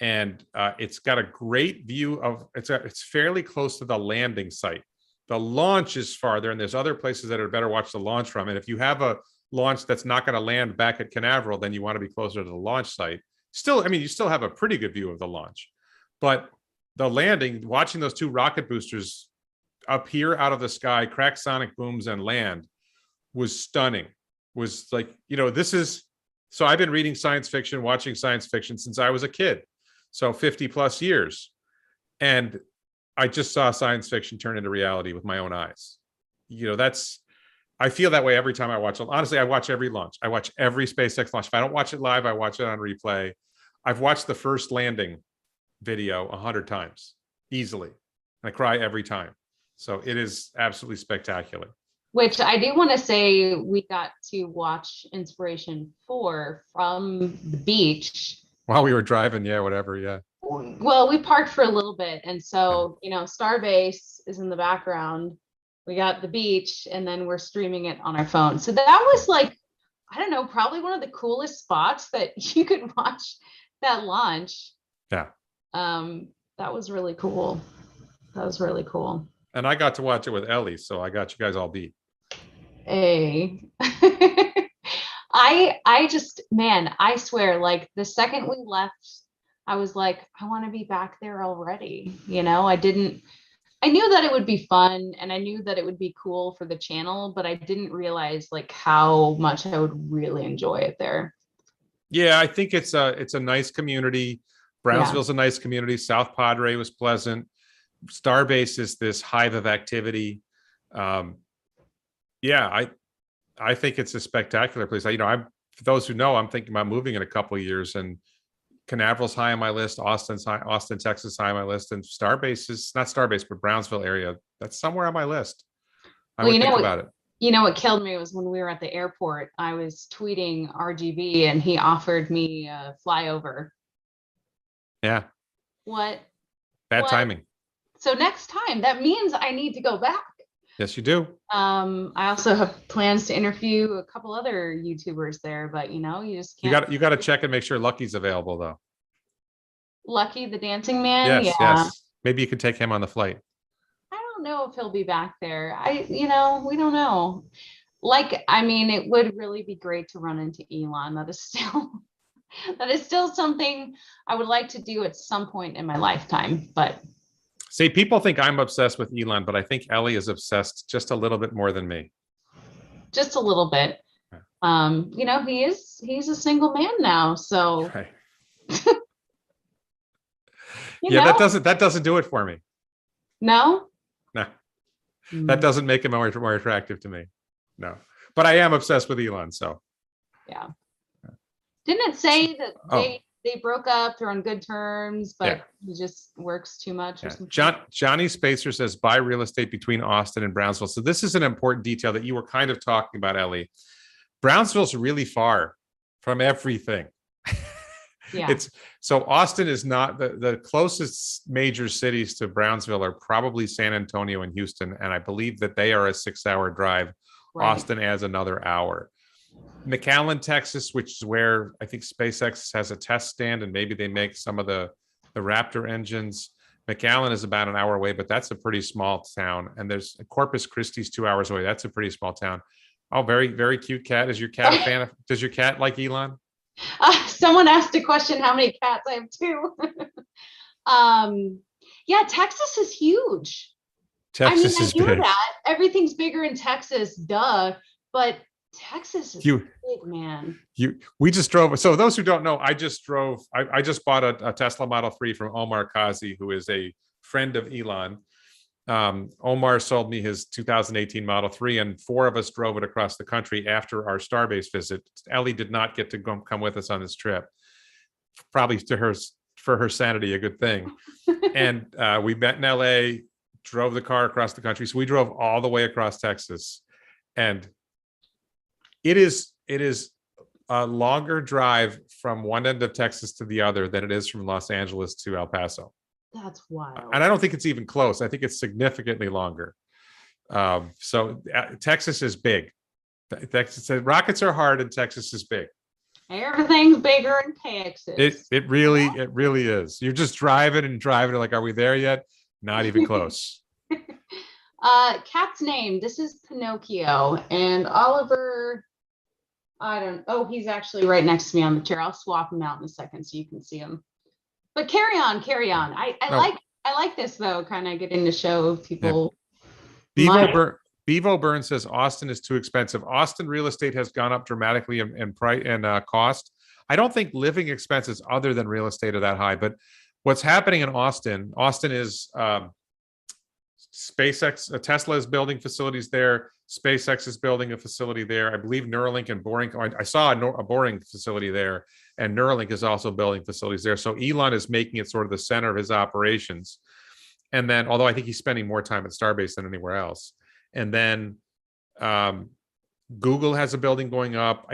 and it's got a great view of, it's fairly close to the landing site. The launch is farther, and there's other places that are better watch the launch from. And if you have a launch that's not going to land back at Canaveral, then you want to be closer to the launch site. Still, I mean, you still have a pretty good view of the launch, but the landing, watching those 2 rocket boosters appear out of the sky, crack sonic booms, and land was stunning. Was like, so I've been reading science fiction, watching science fiction since I was a kid. So 50 plus years. And I just saw science fiction turn into reality with my own eyes. I feel that way every time I watch it. Honestly, I watch every launch. I watch every SpaceX launch. If I don't watch it live, I watch it on replay. I've watched the first landing video 100 times easily. And I cry every time. So it is absolutely spectacular. Which I do want to say, we got to watch Inspiration 4 from the beach. While we were driving, whatever. Well, we parked for a little bit. And so, Starbase is in the background. We got the beach, and then we're streaming it on our phone. So that was like, I don't know, probably one of the coolest spots that you could watch that launch. Yeah. That was really cool. And I got to watch it with Ellie, so I got you guys all beat. Hey. I just, man, I swear, like the second we left, I was like, I want to be back there already. I knew that it would be fun, and I knew that it would be cool for the channel, but I didn't realize like how much I would really enjoy it there. Yeah, I think it's a nice community. Brownsville's a nice community. South Padre was pleasant. Starbase is this hive of activity. I think it's a spectacular place. For those who know, I'm thinking about moving in a couple of years, and Canaveral's high on my list. Austin, Texas, high on my list, and Starbase is not Starbase, but Brownsville area. That's somewhere on my list. I would think about it. You know what killed me was when we were at the airport. I was tweeting RGB, and he offered me a flyover. Yeah. What? Bad timing. So next time, that means I need to go back. Yes, you do. I also have plans to interview a couple other YouTubers there, but you just can't. You got to check and make sure Lucky's available though. Lucky the dancing man. Yes, yeah. yes. Maybe you could take him on the flight. I don't know if he'll be back there. We don't know. It would really be great to run into Elon. That is still something I would like to do at some point in my lifetime, but. See, people think I'm obsessed with Elon, but I think Ellie is obsessed just a little bit more than me. Just a little bit. He's a single man now, so. Right. That doesn't do it for me. No? No. That doesn't make him more attractive to me. No. But I am obsessed with Elon, so. Yeah. Didn't it say that they broke up, they're on good terms, but he just works too much or something? Johnny Spacer says buy real estate between Austin and Brownsville. So this is an important detail that you were kind of talking about, Ellie. Brownsville's really far from everything. Yeah. So Austin is not the closest major cities to Brownsville are probably San Antonio and Houston, and I believe that they are a 6-hour drive. Right. Austin adds another hour. McAllen, Texas, which is where I think SpaceX has a test stand, and maybe they make some of the Raptor engines. McAllen is about an hour away, but that's a pretty small town. And there's Corpus Christi's 2 hours away. That's a pretty small town. Oh, very, very cute cat. Is your cat a fan of? Does your cat like Elon? Someone asked a question, how many cats? I have 2. Yeah, Texas is huge. Texas is big. That. Everything's bigger in Texas, duh. But Texas is big, man. We just drove. So those who don't know, I just bought a Tesla Model 3 from Omar Kazi, who is a friend of Elon. Omar sold me his 2018 Model 3, and 4 of us drove it across the country after our Starbase visit. Ellie did not get to come with us on this trip, probably for her sanity, a good thing. And we met in LA, drove the car across the country. So we drove all the way across Texas, and it is a longer drive from one end of Texas to the other than it is from Los Angeles to El Paso. That's wild. And I don't think it's even close. I think it's significantly longer. So Texas is big. Texas, rockets are hard, and Texas is big. Everything's bigger in Texas. It really is. You're just driving and like, are we there yet? Not even close. Cat's name. This is Pinocchio, and Oliver. He's actually right next to me on the chair. I'll swap him out in a second so you can see him. But carry on. I like this though, kind of getting to show people. Yeah. Bevo Burn says Austin is too expensive. Austin real estate has gone up dramatically in price and cost. I don't think living expenses other than real estate are that high. But what's happening in Austin is SpaceX, Tesla is building facilities there. SpaceX is building a facility there. I believe Neuralink and Boring. I saw a Boring facility there, and Neuralink is also building facilities there. So Elon is making it sort of the center of his operations. And then, although I think he's spending more time at Starbase than anywhere else. And then Google has a building going up.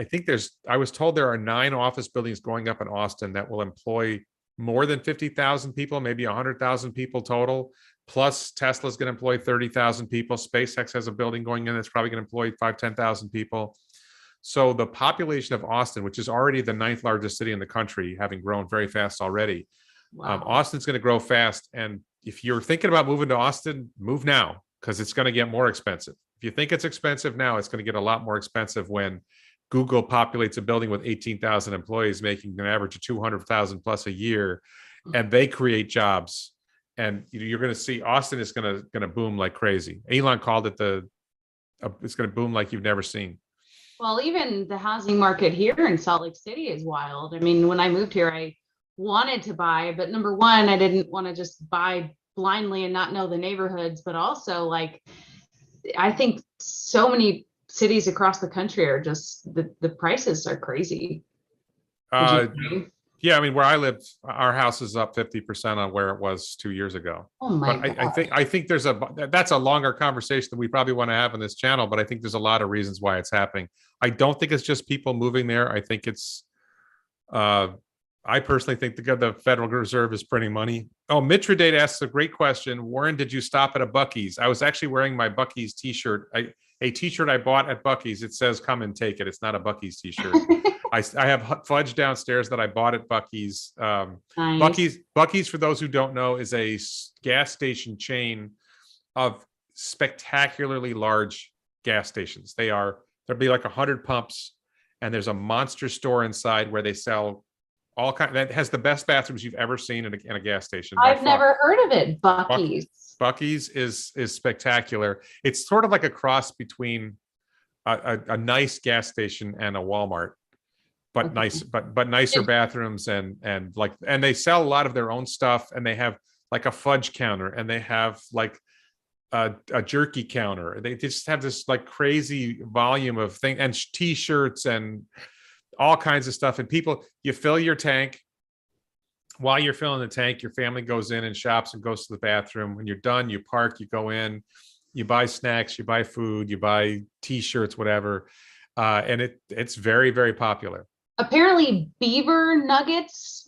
I was told there are 9 office buildings going up in Austin that will employ more than 50,000 people, maybe 100,000 people total. Plus Tesla's going to employ 30,000 people. SpaceX has a building going in that's probably going to employ 10,000 people. So the population of Austin, which is already the 9th largest city in the country, having grown very fast already, wow. Austin's going to grow fast. And if you're thinking about moving to Austin, move now, because it's going to get more expensive. If you think it's expensive now, it's going to get a lot more expensive when Google populates a building with 18,000 employees, making an average of 200,000 plus a year, and they create jobs. And you're going to see Austin is going to boom like crazy. Elon called it it's going to boom like you've never seen. Well, even the housing market here in Salt Lake City is wild. I mean, when I moved here, I wanted to buy, but number one, I didn't want to just buy blindly and not know the neighborhoods, but also I think so many cities across the country are just the prices are crazy. Yeah, I mean, where I live, our house is up 50% on where it was 2 years ago. Oh my But God. I think that's a longer conversation that we probably want to have on this channel. But I think there's a lot of reasons why it's happening. I don't think it's just people moving there. I think it's uh, I personally think the Federal Reserve is printing money. Oh, Mitridate asks a great question. Warren, did you stop at a Buc-ee's? I was actually wearing my Buc-ee's t-shirt. A t-shirt I bought at Buc-ee's. It says "Come and take it." It's not a Buc-ee's t-shirt. I have fudge downstairs that I bought at Buc-ee's. Nice. Buc-ee's, for those who don't know, is a gas station chain of spectacularly large gas stations. There'll be like 100 pumps, and there's a monster store inside where they sell all kind that has the best bathrooms you've ever seen in a gas station. I've never heard of it. Buc-ee's. Buc-ee's is spectacular. It's sort of like a cross between a nice gas station and a Walmart, but Okay. nice, but nicer bathrooms and they sell a lot of their own stuff, and they have like a fudge counter, and they have like a jerky counter. They just have this like crazy volume of things and t-shirts and all kinds of stuff. And you fill your tank. While you're filling the tank, your family goes in and shops and goes to the bathroom. When you're done, you park, you go in, you buy snacks, you buy food, you buy t-shirts, whatever. And it's very, very popular. Apparently beaver nuggets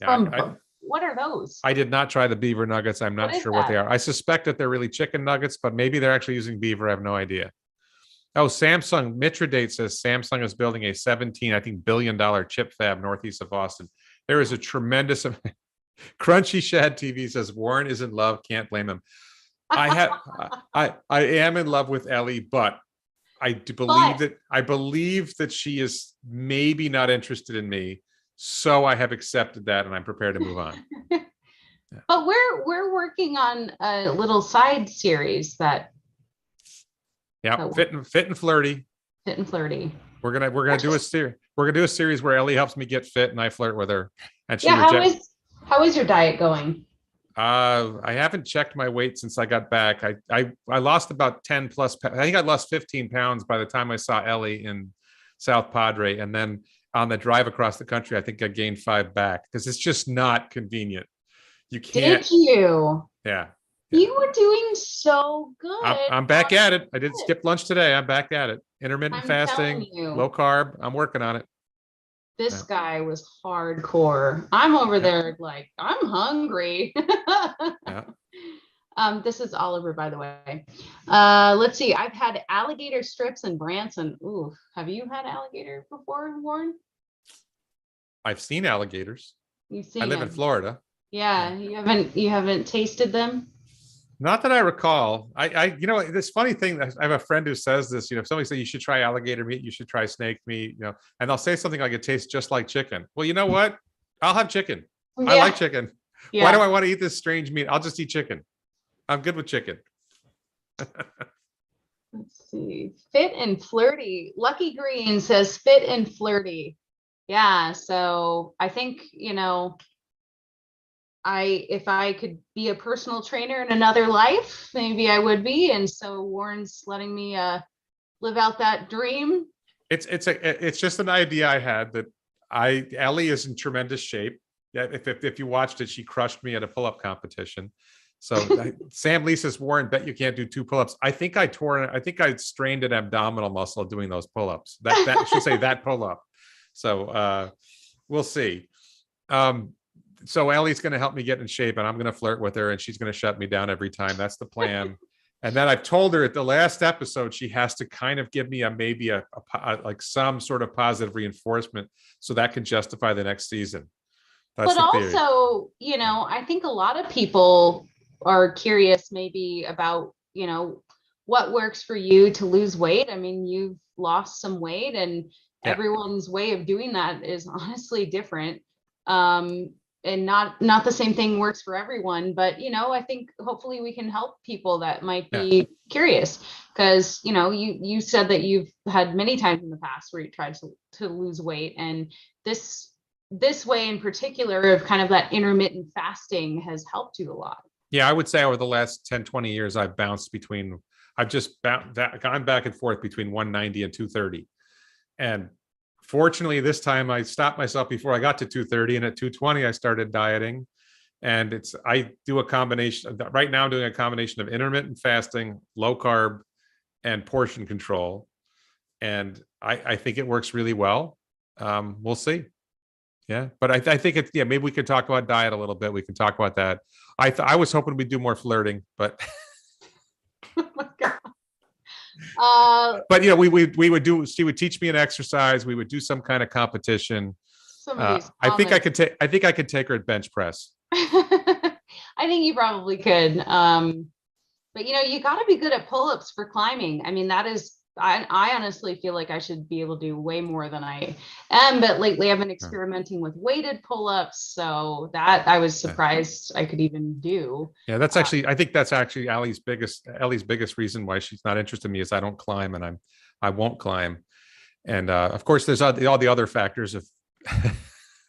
what are those? I did not try the beaver nuggets. I'm not sure what they are. I suspect that they're really chicken nuggets, but maybe they're actually using beaver. I have no idea. Oh, Samsung, Mitridate says Samsung is building a $17 billion chip fab northeast of Austin. There is a tremendous Crunchy Shad TV says Warren is in love. Can't blame him. I am in love with Ellie, but I believe that she is maybe not interested in me. So I have accepted that, and I'm prepared to move on. Yeah. But we're working on a little side series that. Yeah, fit and flirty. Fit and flirty. We're gonna do a series. We're gonna do a series where Ellie helps me get fit, and I flirt with her. And she how is your diet going? I haven't checked my weight since I got back. I lost about 10 plus. I think I lost 15 pounds by the time I saw Ellie in South Padre, and then on the drive across the country, I think I gained 5 back because it's just not convenient. You can't. Did you? Yeah. You were doing so good. I'm back at it. I did skip lunch today. I'm back at it. Intermittent fasting, low carb. I'm working on it. This guy was hardcore. I'm over there like, I'm hungry. Yeah. This is Oliver, by the way. Let's see. I've had alligator strips in Branson. Ooh, have you had alligator before, Warren? I've seen alligators. You've seen I live in Florida. Yeah, you haven't tasted them? Not that I recall. This funny thing, I have a friend who says this, if somebody says you should try alligator meat, you should try snake meat, and they'll say something like it tastes just like chicken. Well, you know what? I'll have chicken. Yeah. I like chicken. Yeah. Why do I want to eat this strange meat? I'll just eat chicken. I'm good with chicken. Let's see. Fit and flirty. Lucky Green says fit and flirty. Yeah. So I think, if I could be a personal trainer in another life, maybe I would be. And so Warren's letting me live out that dream. It's just an idea I had that Ellie is in tremendous shape. If you watched it, she crushed me at a pull-up competition. So Sam Lee says, Warren, bet you can't do 2 pull-ups. I think I strained an abdominal muscle doing those pull-ups. That should say that pull-up. So we'll see. So Ellie's going to help me get in shape, and I'm going to flirt with her, and she's going to shut me down every time. That's the plan. And then I've told her at the last episode, she has to kind of give me maybe some sort of positive reinforcement so that can justify the next season. That's but also, I think a lot of people are curious maybe about, what works for you to lose weight. I mean, you've lost some weight, and everyone's way of doing that is honestly different. And not the same thing works for everyone, but I think hopefully we can help people that might be curious, because you said that you've had many times in the past where you tried to lose weight, and this way in particular of kind of that intermittent fasting has helped you a lot. Yeah, I would say over the last 10, 20 years, I've gone back and forth between 190 and 230. And Fortunately, this time I stopped myself before I got to 230, and at 220 I started dieting. And I do a combination right now. I'm doing a combination of intermittent fasting, low carb, and portion control. And I think it works really well. We'll see. Yeah, but I think it's, yeah, maybe we could talk about diet a little bit. We can talk about that. I was hoping we'd do more flirting, but Oh my God. but you know, we would do, she would teach me an exercise, we would do some kind of competition. I think I could take her at bench press. I think you probably could. But you know, you got to be good at pull-ups for climbing. I mean, that is, I honestly feel like I should be able to do way more than I am, but lately I've been experimenting with weighted pull-ups, so that I was surprised I could even do. Yeah, that's actually, I think that's actually Ellie's biggest reason why she's not interested in me is I don't climb, and I won't climb. And of course there's all the other factors of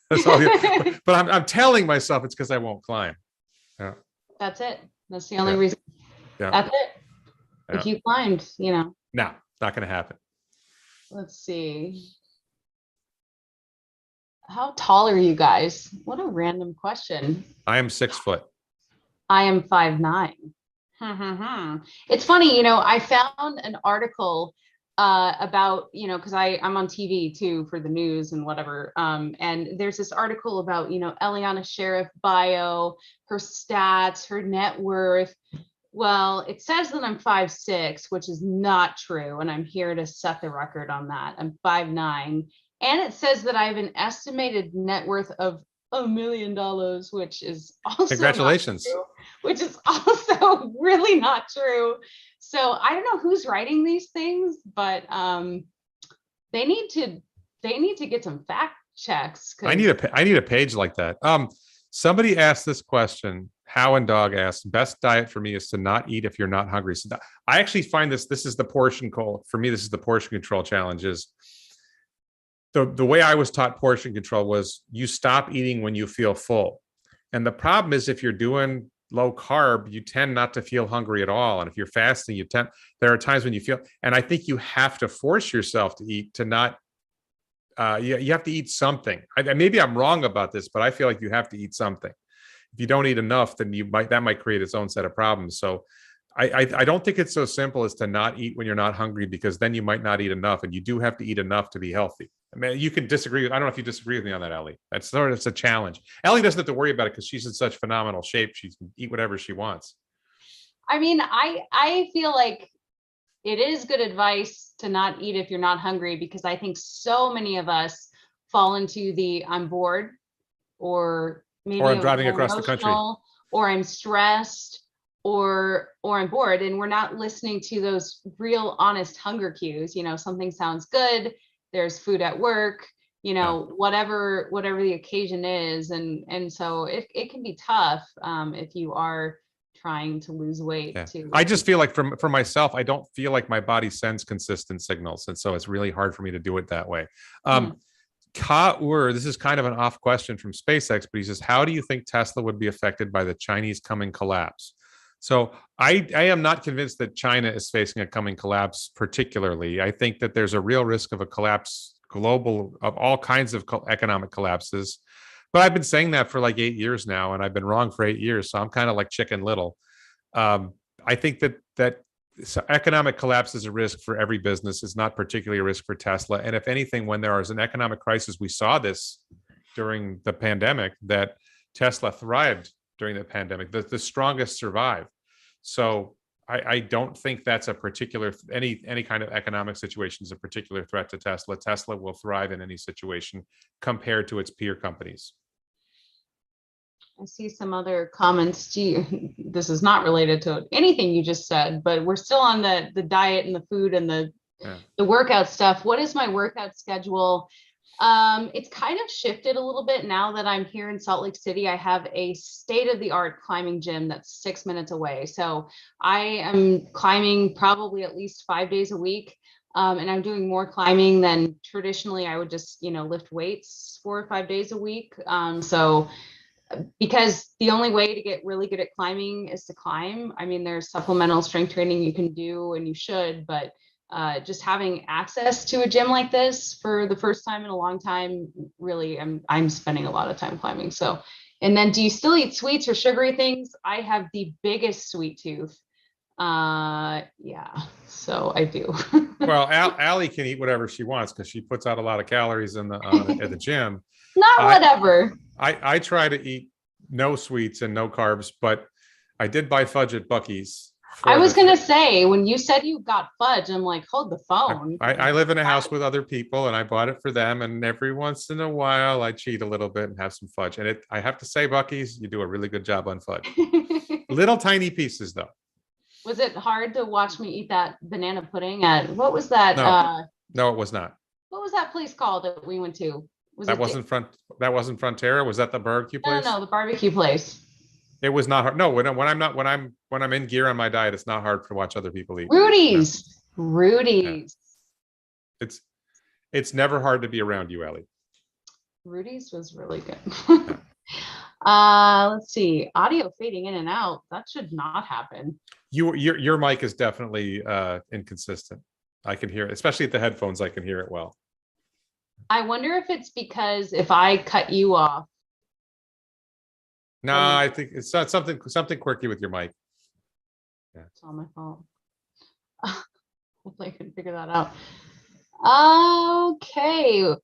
but I'm telling myself it's because I won't climb. Yeah. That's it. That's the only reason. Yeah. That's it. If you climbed, you know. No, not going to happen. Let's see. How tall are you guys? What a random question. I am 6 foot. I am 5'9". It's funny, you know, I found an article about, you know, because I'm on TV too for the news and whatever. And there's this article about, you know, Eliana Sheriff bio, her stats, her net worth. Well, it says that I'm 5'6", which is not true. And I'm here to set the record on that. I'm 5'9". And it says that I have an estimated net worth of $1 million, which is also congratulations. not true, which is also really not true. So I don't know who's writing these things, but they need to get some fact checks. I need a page like that. Somebody asked this question. How and Dog asked, best diet for me is to not eat if you're not hungry. So I actually find this is the portion control. For me, this is the portion control challenge. Is the way I was taught portion control was you stop eating when you feel full. And the problem is if you're doing low carb, you tend not to feel hungry at all. And if you're fasting, there are times when you feel, and I think you have to force yourself to eat, to not, you have to eat something. Maybe I'm wrong about this, but I feel like you have to eat something. If you don't eat enough, then that might create its own set of problems. So I don't think it's so simple as to not eat when you're not hungry, because then you might not eat enough, and you do have to eat enough to be healthy. I mean, you can disagree. I don't know if you disagree with me on that, Ellie. It's a challenge. Ellie doesn't have to worry about it because she's in such phenomenal shape. She can eat whatever she wants. I mean, I feel like it is good advice to not eat if you're not hungry, because I think so many of us fall into the I'm bored, or maybe I'm driving across the country, or I'm stressed, or I'm bored, and we're not listening to those real honest hunger cues. You know, something sounds good, there's food at work, you know, whatever the occasion is. And so it can be tough if you are trying to lose weight too. I just feel like for myself, I don't feel like my body sends consistent signals. And so it's really hard for me to do it that way. This is kind of an off question from SpaceX, but he says, how do you think Tesla would be affected by the Chinese coming collapse? So I am not convinced that China is facing a coming collapse particularly. I think that there's a real risk of a collapse global of all kinds of economic collapses. But I've been saying that for like 8 years now, and I've been wrong for 8 years. So I'm kind of like Chicken Little. I think that economic collapse is a risk for every business. It's not particularly a risk for Tesla. And if anything, when there is an economic crisis, we saw this during the pandemic, that Tesla thrived during the pandemic. The strongest survive. So I don't think that's a particular, any kind of economic situation is a particular threat to Tesla. Tesla will thrive in any situation compared to its peer companies. I see some other comments. This is not related to anything you just said, but we're still on the diet and the food and the workout stuff. What is my workout schedule? It's kind of shifted a little bit now that I'm here in Salt Lake City. I have a state-of-the-art climbing gym that's 6 minutes away. So I am climbing probably at least 5 days a week. And I'm doing more climbing than traditionally I would just, lift weights 4 or 5 days a week. So because the only way to get really good at climbing is to climb. I mean, there's supplemental strength training you can do, and you should, but just having access to a gym like this for the first time in a long time, really, I'm spending a lot of time climbing. So, and then do you still eat sweets or sugary things? I have the biggest sweet tooth. Yeah, so I do. Well, Allie can eat whatever she wants because she puts out a lot of calories in the at the gym. Not I, whatever. I try to eat no sweets and no carbs, but I did buy fudge at Buc-ee's. I was gonna say, when you said you got fudge, I'm like, hold the phone. I live in a house with other people and I bought it for them. And every once in a while I cheat a little bit and have some fudge. And I have to say, Buc-ee's, you do a really good job on fudge. Little tiny pieces though. Was it hard to watch me eat that banana pudding at, what was that? No, it was not. What was that place called that we went to? That wasn't Frontera. Was that the barbecue place? No, the barbecue place. It was not hard. No, when I'm in gear on my diet, it's not hard to watch other people eat. Rudy's. Rudy's. Yeah. It's never hard to be around you, Ellie. Rudy's was really good. Let's see. Audio fading in and out. That should not happen. Your mic is definitely inconsistent. I can hear it, especially at the headphones. I can hear it well. I wonder if it's because if I cut you off. No, I think it's not something quirky with your mic. Yeah. It's all my fault. Hopefully I can figure that out. Okay.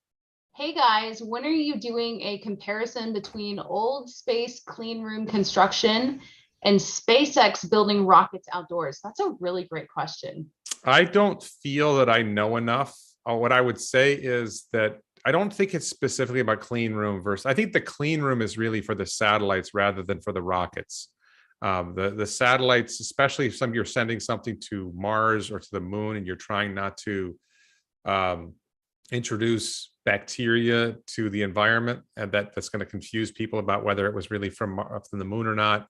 Hey guys, when are you doing a comparison between old space clean room construction and SpaceX building rockets outdoors? That's a really great question. I don't feel that I know enough. What I would say is that I don't think it's specifically about clean room versus, I think the clean room is really for the satellites rather than for the rockets. The satellites, especially if you're sending something to Mars or to the moon and you're trying not to introduce bacteria to the environment, and that's going to confuse people about whether it was really from the moon or not.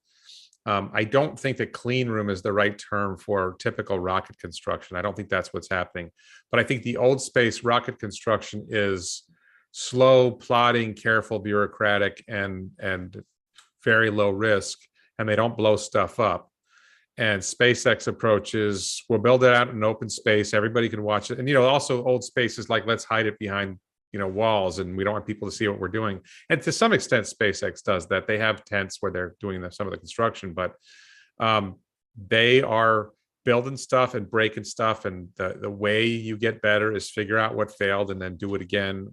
I don't think that clean room is the right term for typical rocket construction. I don't think that's what's happening. But I think the old space rocket construction is slow, plodding, careful, bureaucratic, and very low risk, and they don't blow stuff up. And SpaceX approach is we'll build it out in open space. Everybody can watch it. And, also old space is like, let's hide it behind walls, and we don't want people to see what we're doing. And to some extent, SpaceX does that. They have tents where they're doing some of the construction, but they are building stuff and breaking stuff. And the way you get better is figure out what failed and then do it again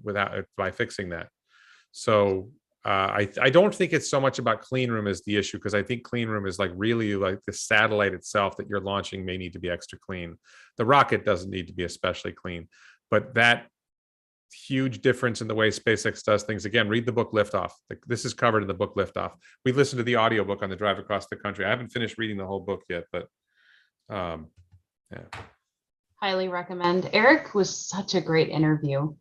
by fixing that. So I don't think it's so much about clean room as the issue, because I think clean room is like really like the satellite itself that you're launching may need to be extra clean. The rocket doesn't need to be especially clean, but that huge difference in the way SpaceX does things. Again, read the book Liftoff. This is covered in the book Liftoff. We listened to the audiobook on the drive across the country. I haven't finished reading the whole book yet, but yeah. Highly recommend. Eric was such a great interview.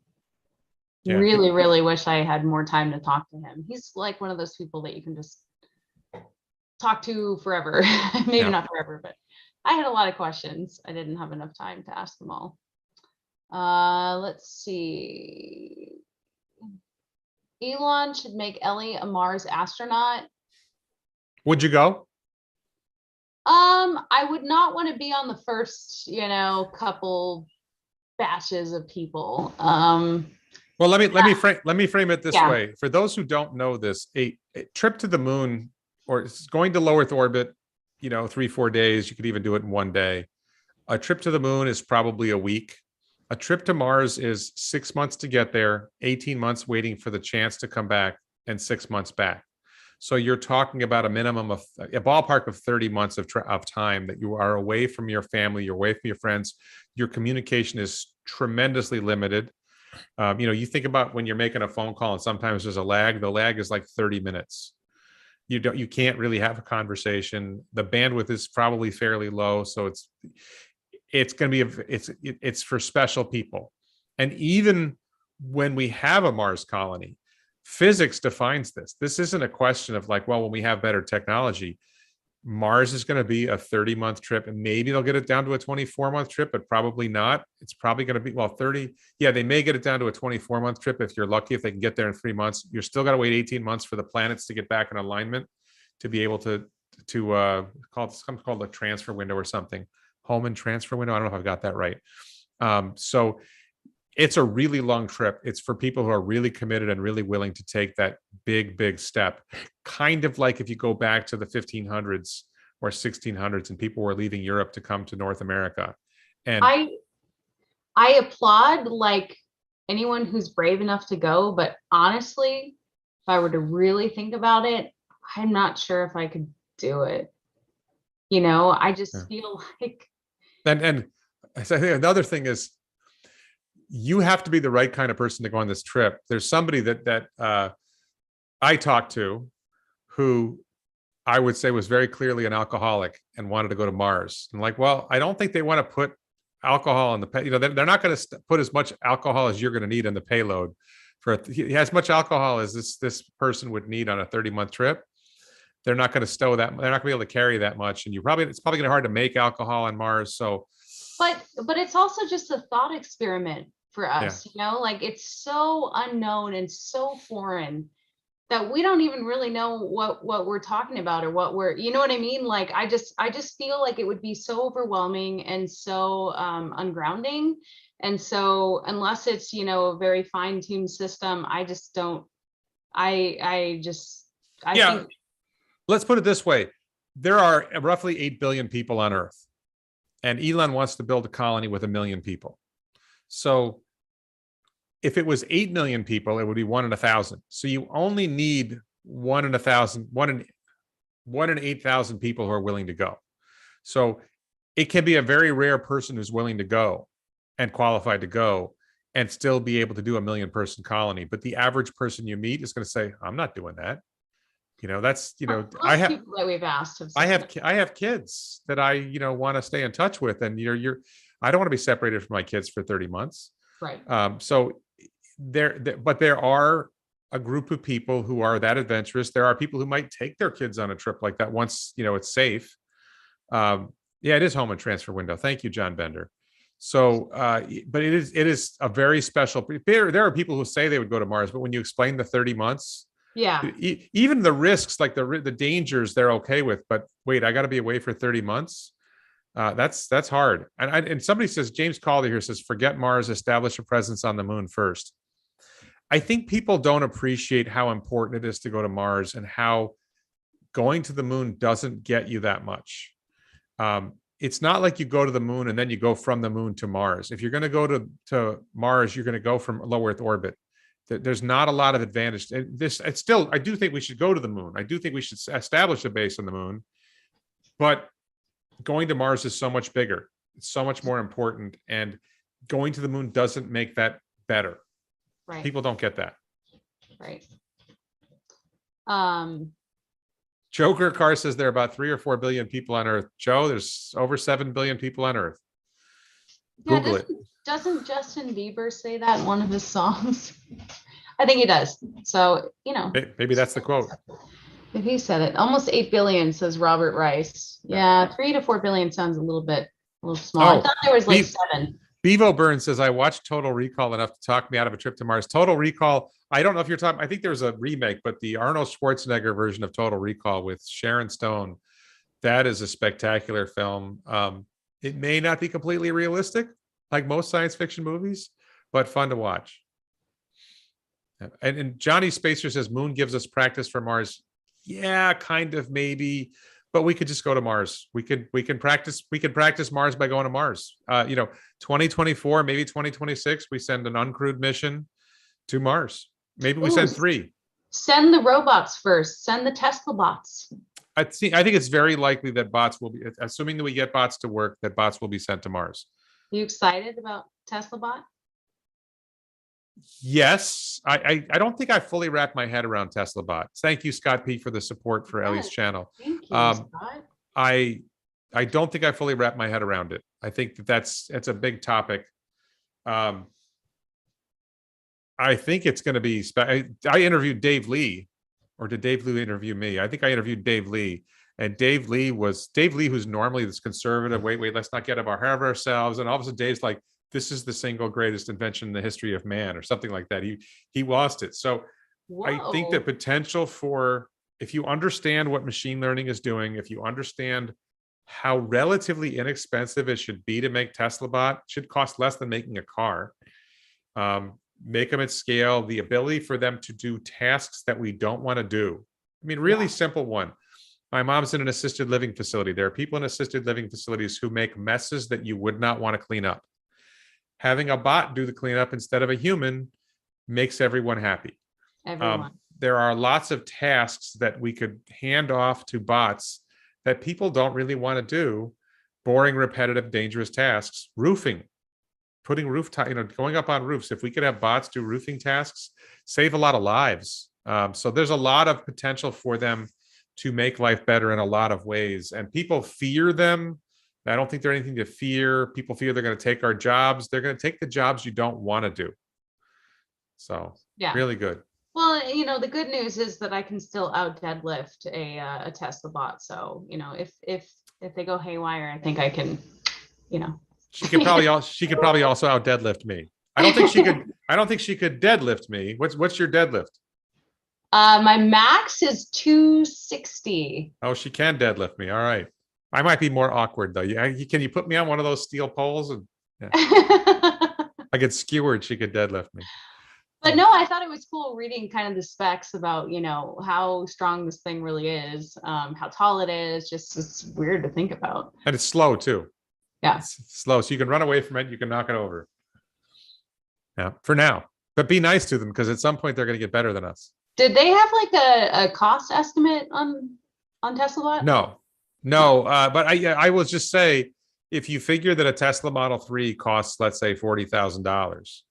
Yeah. Really, really wish I had more time to talk to him. He's like one of those people that you can just talk to forever. Maybe not forever, but I had a lot of questions. I didn't have enough time to ask them all. Let's see. Elon should make Ellie a Mars astronaut. Would you go? I would not want to be on the first, couple batches of people. Well, let me frame it this way. For those who don't know this, a trip to the moon or going to low Earth orbit, 3-4 days, you could even do it in one day. A trip to the moon is probably a week. A trip to Mars is 6 months to get there, 18 months waiting for the chance to come back, and 6 months back. So you're talking about a minimum of a ballpark of 30 months of time that you are away from your family, you're away from your friends. Your communication is tremendously limited. You think about when you're making a phone call and sometimes there's a lag. The lag is like 30 minutes. You can't really have a conversation. The bandwidth is probably fairly low, so it's going to be it's for special people. And even when we have a Mars colony, physics defines this. This isn't a question of like, well, when we have better technology, Mars is going to be a 30-month trip, and maybe they'll get it down to a 24-month trip, but probably not. It's probably going to be 30. Yeah, they may get it down to a 24-month trip if you're lucky, if they can get there in 3 months. You're still got to wait 18 months for the planets to get back in alignment to be able to call it's called a transfer window or something. home and transfer window. I don't know if I've got that right. So it's a really long trip. It's for people who are really committed and really willing to take that big step. Kind of like if you go back to the 1500s or 1600s and people were leaving Europe to come to North America. And I applaud like anyone who's brave enough to go, but honestly, if I were to really think about it, I'm not sure if I could do it. You know, I just feel like. And I think another thing is, you have to be the right kind of person to go on this trip. There's somebody that I talked to who I would say was very clearly an alcoholic and wanted to go to Mars. And like, well, I don't think they want to put alcohol in the, they're not going to put as much alcohol as you're going to need in the payload for as much alcohol as this person would need on a 30-month trip. They're not going to stow that. They're not going to be able to carry that much. And it's probably going to be hard to make alcohol on Mars. So, but it's also just a thought experiment for us, like it's so unknown and so foreign that we don't even really know what we're talking about or what we're, you know what I mean? Like, I just feel like it would be so overwhelming and so ungrounding. And so unless it's, a very fine-tuned system, I just don't, I think. Let's put it this way. There are roughly 8 billion people on Earth, and Elon wants to build a colony with 1 million people. So if it was 8 million people, it would be 1 in 1,000. So you only need 1 in 1,000, 1 in 8,000 people who are willing to go. So it can be a very rare person who's willing to go and qualified to go and still be able to do a 1 million person colony. But the average person you meet is going to say, I'm not doing that. That's, I have people that we've asked. I have kids that I, want to stay in touch with. And I don't want to be separated from my kids for 30 months. Right. So but there are a group of people who are that adventurous. There are people who might take their kids on a trip like that once, it's safe. It is home and transfer window. Thank you, John Bender. So, but it is a very special, there are people who say they would go to Mars, but when you explain the 30 months, even the risks, like the dangers, they're okay with, but wait, I got to be away for 30 months. That's hard. And somebody says, James Calder here says, forget Mars, establish a presence on the moon first. I think people don't appreciate how important it is to go to Mars and how going to the moon doesn't get you that much. It's not like you go to the moon and then you go from the moon to Mars. If you're going to go to Mars, you're going to go from low Earth orbit. There's not a lot of advantage. I do think we should go to the moon. I do think we should establish a base on the moon, but going to Mars is so much bigger. It's so much more important. And going to the moon doesn't make that better. Right. People don't get that. Right. Joker Car says there are about 3 or 4 billion people on Earth. Joe, there's over 7 billion people on Earth. Google it. Doesn't Justin Bieber say that in one of his songs? I think he does. So, maybe that's the quote. If he said it, almost 8 billion, says Robert Rice. Yeah, 3 to 4 billion sounds a little small. I thought there was like 7. Bevo Burns says, I watched Total Recall enough to talk me out of a trip to Mars. Total Recall, I don't know if you're talking, I think there's a remake, but the Arnold Schwarzenegger version of Total Recall with Sharon Stone, that is a spectacular film. It may not be completely realistic, like most science fiction movies, but fun to watch. And Johnny Spacer says, Moon gives us practice for Mars. Yeah, kind of, maybe, but we could just go to Mars. We can practice Mars by going to Mars. 2024, maybe 2026, we send an uncrewed mission to Mars. Maybe we send 3. Send the robots first. Send the Tesla bots. I think it's very likely that bots will be, assuming that we get bots to work, that bots will be sent to Mars. Are you excited about Tesla bot? Yes, I don't think I fully wrapped my head around Tesla bots. Thank you, Scott P, for the support for Ellie's channel. Thank you, Scott. I don't think I fully wrapped my head around it. I think it's a big topic. I think it's going to be. I interviewed Dave Lee, or did Dave Lee interview me? I think I interviewed Dave Lee, and Dave Lee, who's normally this conservative. Wait, let's not get ahead of ourselves. And all of a sudden, Dave's like, this is the single greatest invention in the history of man, or something like that. He lost it. So whoa. I think the potential for, if you understand what machine learning is doing, if you understand how relatively inexpensive it should be to make Tesla bot. Should cost less than making a car. Make them at scale, the ability for them to do tasks that we don't want to do. I mean, really simple one. My mom's in an assisted living facility. There are people in assisted living facilities who make messes that you would not want to clean up. Having a bot do the cleanup instead of a human makes everyone happy. There are lots of tasks that we could hand off to bots that people don't really want to do. Boring, repetitive, dangerous tasks. Roofing, putting roof, going up on roofs. If we could have bots do roofing tasks, save a lot of lives. So there's a lot of potential for them to make life better in a lot of ways. And people fear them. I don't think they're anything to fear. People fear they're going to take our jobs. They're going to take the jobs you don't want to do. So really good. Well, the good news is that I can still out deadlift a Tesla bot. So, if they go haywire, I think I can, She could probably also out deadlift me. I don't think she could deadlift me. What's your deadlift? My max is 260. Oh, she can deadlift me. All right. I might be more awkward though. Can you put me on one of those steel poles? And I get skewered. She could deadlift me. But no, I thought it was cool reading kind of the specs about, how strong this thing really is, how tall it is. Just it's weird to think about. And it's slow too. Yeah. It's slow. So you can run away from it. You can knock it over. Yeah. For now. But be nice to them because at some point they're going to get better than us. Did they have like a cost estimate on Tesla bot? No. But I will just say, if you figure that a Tesla Model 3 costs, let's say, $40,000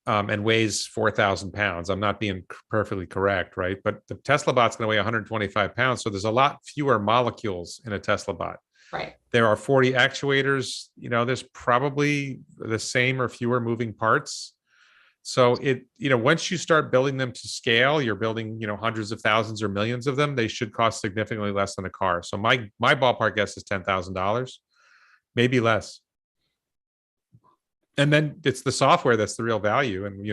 and weighs 4,000 pounds, I'm not being perfectly correct, right? But the Tesla bot's going to weigh 125 pounds. So there's a lot fewer molecules in a Tesla bot. Right. There are 40 actuators. There's probably the same or fewer moving parts. So once you start building them to scale, you're building, hundreds of thousands or millions of them. They should cost significantly less than a car. So my ballpark guess is $10,000, maybe less. And then it's the software that's the real value. And,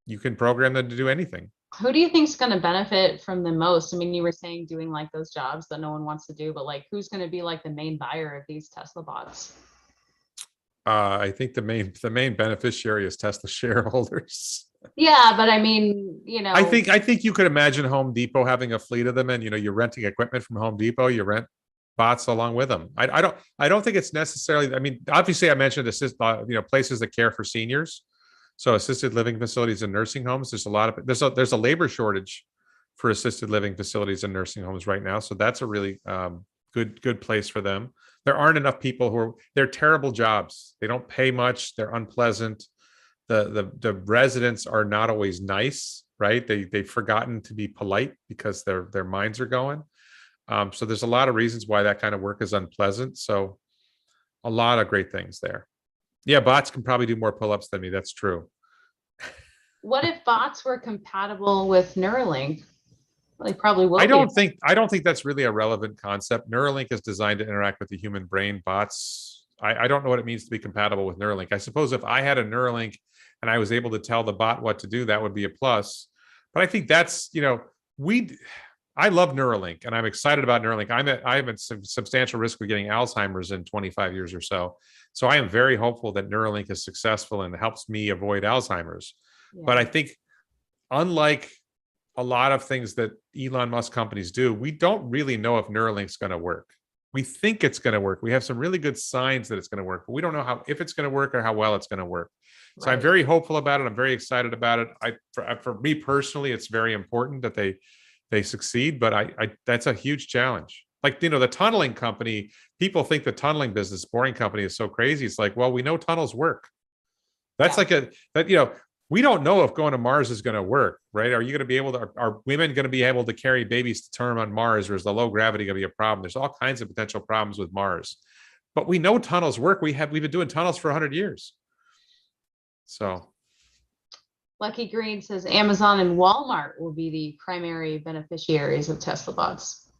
you can program them to do anything. Who do you think is going to benefit from the most? I mean, you were saying doing like those jobs that no one wants to do, but like, who's going to be like the main buyer of these Tesla bots? I think the main beneficiary is Tesla shareholders. Yeah, but I mean, I think you could imagine Home Depot having a fleet of them, and you're renting equipment from Home Depot. You rent bots along with them. I don't think it's necessarily. I mean, obviously, I mentioned places that care for seniors, so assisted living facilities and nursing homes. There's a labor shortage for assisted living facilities and nursing homes right now, so that's a really good place for them. There aren't enough people they're terrible jobs. They don't pay much. They're unpleasant. The residents are not always nice, right? They've forgotten to be polite because their minds are going. So there's a lot of reasons why that kind of work is unpleasant. So a lot of great things there. Yeah, bots can probably do more pull-ups than me. That's true. What if bots were compatible with Neuralink? They probably will. I don't think that's really a relevant concept. Neuralink is designed to interact with the human brain. Bots, I don't know what it means to be compatible with Neuralink. I suppose if I had a Neuralink and I was able to tell the bot what to do, that would be a plus. But I think that's, I love Neuralink and I'm excited about Neuralink. I have a substantial risk of getting Alzheimer's in 25 years or so. So I am very hopeful that Neuralink is successful and helps me avoid Alzheimer's. Yeah. But I think unlike a lot of things that Elon Musk companies do, we don't really know if Neuralink's going to work. We think it's going to work. We have some really good signs that it's going to work, but we don't know if it's going to work or how well it's going to work. So right. I'm very hopeful about it. I'm very excited about it. For me personally, it's very important that they succeed, but that's a huge challenge. Like, the tunneling company, people think the tunneling business, boring company, is so crazy. It's like, well, we know tunnels work. That's we don't know if going to Mars is going to work, right? Are you going to be able to, are women going to be able to carry babies to term on Mars, or is the low gravity going to be a problem? There's all kinds of potential problems with Mars, but we know tunnels work. We've been doing tunnels for 100 years. So. Lucky Green says Amazon and Walmart will be the primary beneficiaries of Tesla bots.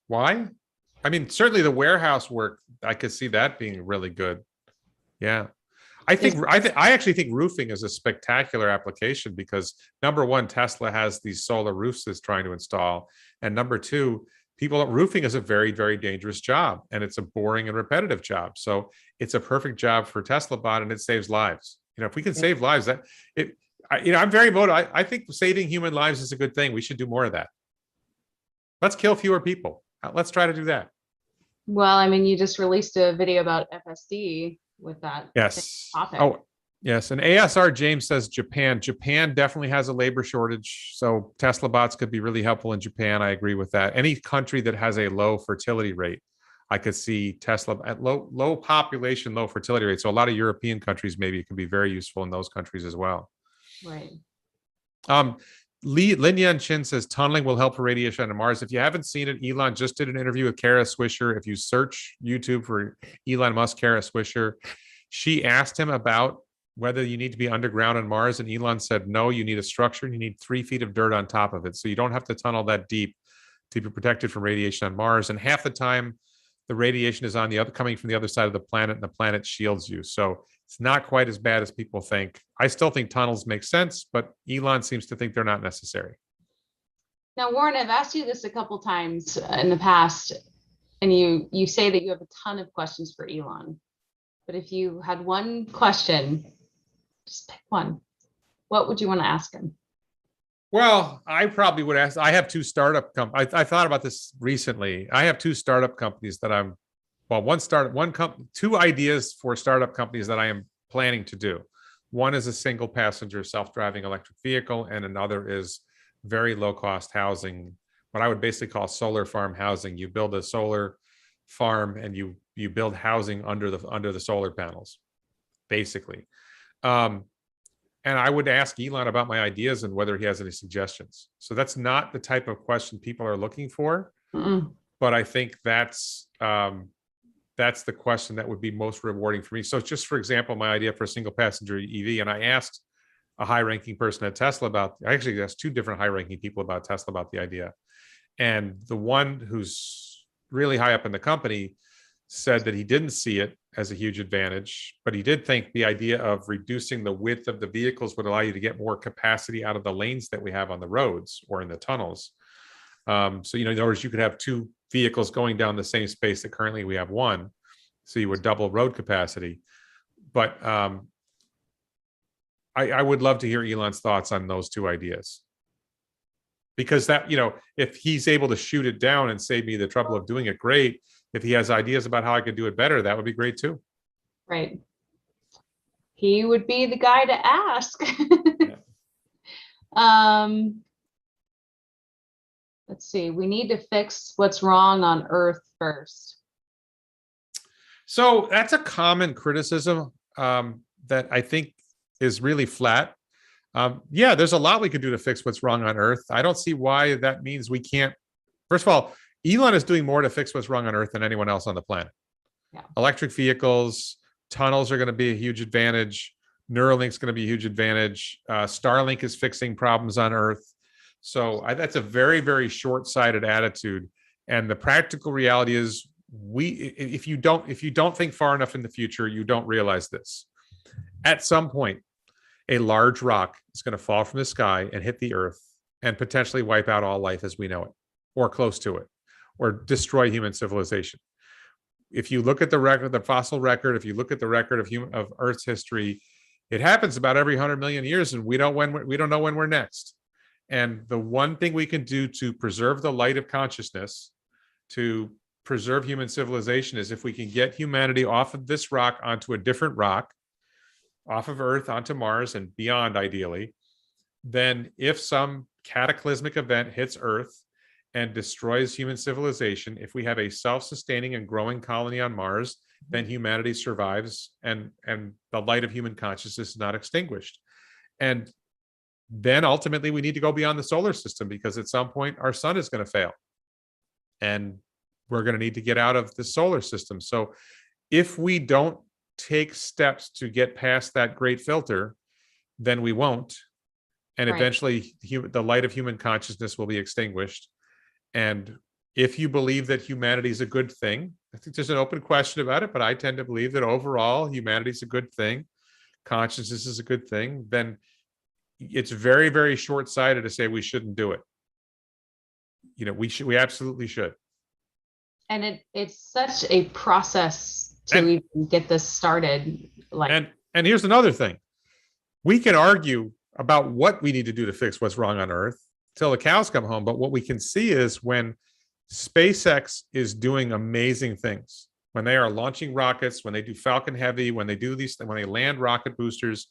Why? I mean, certainly the warehouse work, I could see that being really good. Yeah. I actually think roofing is a spectacular application because number one, Tesla has these solar roofs it's trying to install. And number two, roofing is a very, very dangerous job, and it's a boring and repetitive job. So it's a perfect job for Tesla bot, and it saves lives. If we can save lives, I'm very motivated. I think saving human lives is a good thing. We should do more of that. Let's kill fewer people. Let's try to do that. Well, I mean, you just released a video about FSD with that topic. Oh, yes. And ASR James says Japan. Japan definitely has a labor shortage. So Tesla bots could be really helpful in Japan. I agree with that. Any country that has a low fertility rate, I could see Tesla at low population, low fertility rate. So a lot of European countries, maybe it can be very useful in those countries as well. Right. Lin Yan Chin says tunneling will help for radiation on Mars. If you haven't seen it, Elon just did an interview with Kara Swisher. If you search YouTube for Elon Musk, Kara Swisher, she asked him about whether you need to be underground on Mars. And Elon said, no, you need a structure and you need 3 feet of dirt on top of it. So you don't have to tunnel that deep to be protected from radiation on Mars. And half the time, the radiation is coming from the other side of the planet, and the planet shields you. So it's not quite as bad as people think. I still think tunnels make sense, but Elon seems to think they're not necessary. Now, Warren, I've asked you this a couple times in the past, and you say that you have a ton of questions for Elon. But if you had one question, just pick one. What would you want to ask him? Well, I probably would ask. I have 2 startup companies. I thought about this recently. I have 2 startup companies that I'm, well, 2 ideas for startup companies that I am planning to do. One is a single passenger self-driving electric vehicle, and another is very low cost housing, what I would basically call solar farm housing. You build a solar farm and you build housing under the solar panels, basically. And I would ask Elon about my ideas and whether he has any suggestions. So that's not the type of question people are looking for, but I think that's the question that would be most rewarding for me. So just for example, my idea for a single passenger EV, and I asked a high-ranking person at Tesla I actually asked 2 different high-ranking people about Tesla about the idea. And the one who's really high up in the company said that he didn't see it as a huge advantage, but he did think the idea of reducing the width of the vehicles would allow you to get more capacity out of the lanes that we have on the roads or in the tunnels. So, in other words, you could have 2 vehicles going down the same space that currently we have 1. So you would double road capacity. But I would love to hear Elon's thoughts on those 2 ideas. Because that, if he's able to shoot it down and save me the trouble of doing it, great. If he has ideas about how I could do it better, that would be great too. Right. He would be the guy to ask. Let's see. We need to fix what's wrong on Earth first. So that's a common criticism that I think is really flat. Yeah, there's a lot we could do to fix what's wrong on Earth. I don't see why that means we can't. First of all, Elon is doing more to fix what's wrong on Earth than anyone else on the planet. Yeah. Electric vehicles, tunnels are going to be a huge advantage. Neuralink's going to be a huge advantage. Starlink is fixing problems on Earth. So that's a very, very short-sighted attitude. And the practical reality is, if you don't think far enough in the future, you don't realize this. At some point, a large rock is going to fall from the sky and hit the Earth and potentially wipe out all life as we know it, or close to it, or destroy human civilization. If you look at the record, the fossil record, if you look at the record of Earth's history, it happens about every 100 million years, and we don't know when we're next. And the one thing we can do to preserve the light of consciousness, to preserve human civilization, is if we can get humanity off of this rock onto a different rock, off of Earth onto Mars and beyond, ideally. Then if some cataclysmic event hits Earth and destroys human civilization, if we have a self-sustaining and growing colony on Mars, then humanity survives and the light of human consciousness is not extinguished. And then ultimately we need to go beyond the solar system, because at some point our sun is going to fail and we're going to need to get out of the solar system. So if we don't take steps to get past that great filter, then we won't. And eventually the light of human consciousness will be extinguished. And if you believe that humanity is a good thing, I think there's an open question about it, but I tend to believe that overall humanity is a good thing, consciousness is a good thing, then it's very, very short-sighted to say we shouldn't do it. We absolutely should. And it's such a process to even get this started. And here's another thing. We can argue about what we need to do to fix what's wrong on Earth till the cows come home. But what we can see is when SpaceX is doing amazing things, when they are launching rockets, when they do Falcon Heavy, when they do these, when they land rocket boosters,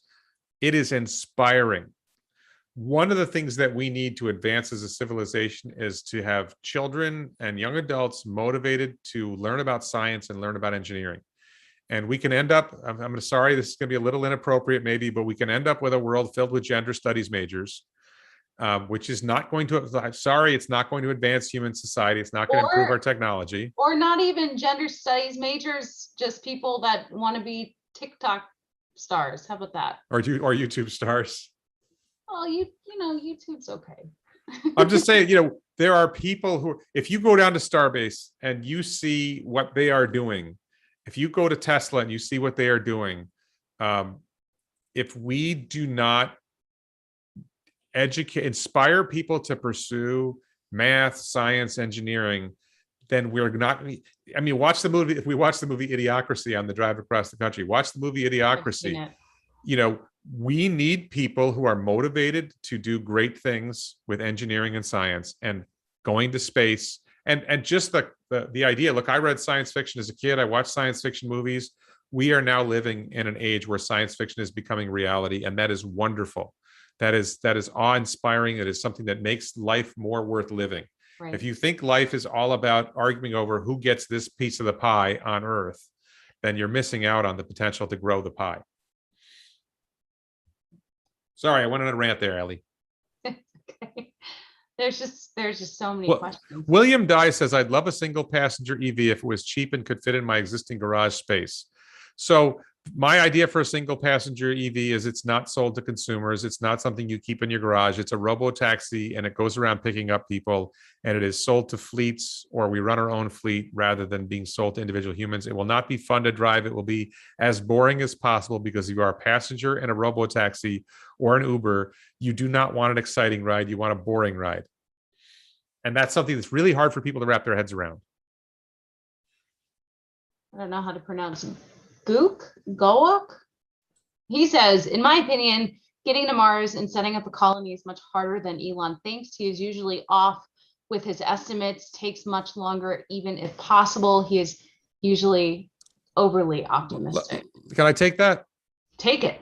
it is inspiring. One of the things that we need to advance as a civilization is to have children and young adults motivated to learn about science and learn about engineering. And we can end up, I'm sorry, this is going to be a little inappropriate maybe, but we can end up with a world filled with gender studies majors, which is not going to, I'm sorry, it's not going to advance human society. It's not going to improve our technology. Or not even gender studies majors, just people that want to be TikTok stars. How about that? Or YouTube stars. Well, you know, YouTube's okay. I'm just saying, there are people who, if you go down to Starbase and you see what they are doing, if you go to Tesla and you see what they are doing, if we do not inspire people to pursue math, science, engineering, then we're not. I mean, watch the movie. If we watch the movie Idiocracy on the drive across the country, watch the movie Idiocracy. We need people who are motivated to do great things with engineering and science and going to space. And just the idea, look, I read science fiction as a kid. I watched science fiction movies. We are now living in an age where science fiction is becoming reality. And that is wonderful. That is awe-inspiring. It is something that makes life more worth living. Right. If you think life is all about arguing over who gets this piece of the pie on Earth, then you're missing out on the potential to grow the pie. Sorry, I went on a rant there, Ellie. Okay. There's just so many questions. William Dye says, I'd love a single passenger EV if it was cheap and could fit in my existing garage space. So my idea for a single passenger EV is it's not sold to consumers. It's not something you keep in your garage. It's a robo-taxi and it goes around picking up people, and it is sold to fleets, or we run our own fleet rather than being sold to individual humans. It will not be fun to drive. It will be as boring as possible because you are a passenger in a robo-taxi or an Uber. You do not want an exciting ride. You want a boring ride. And that's something that's really hard for people to wrap their heads around. I don't know how to pronounce it. Goak? He says, in my opinion, getting to Mars and setting up a colony is much harder than Elon thinks. He is usually off with his estimates, takes much longer, even if possible. He is usually overly optimistic. Can I take that? Take it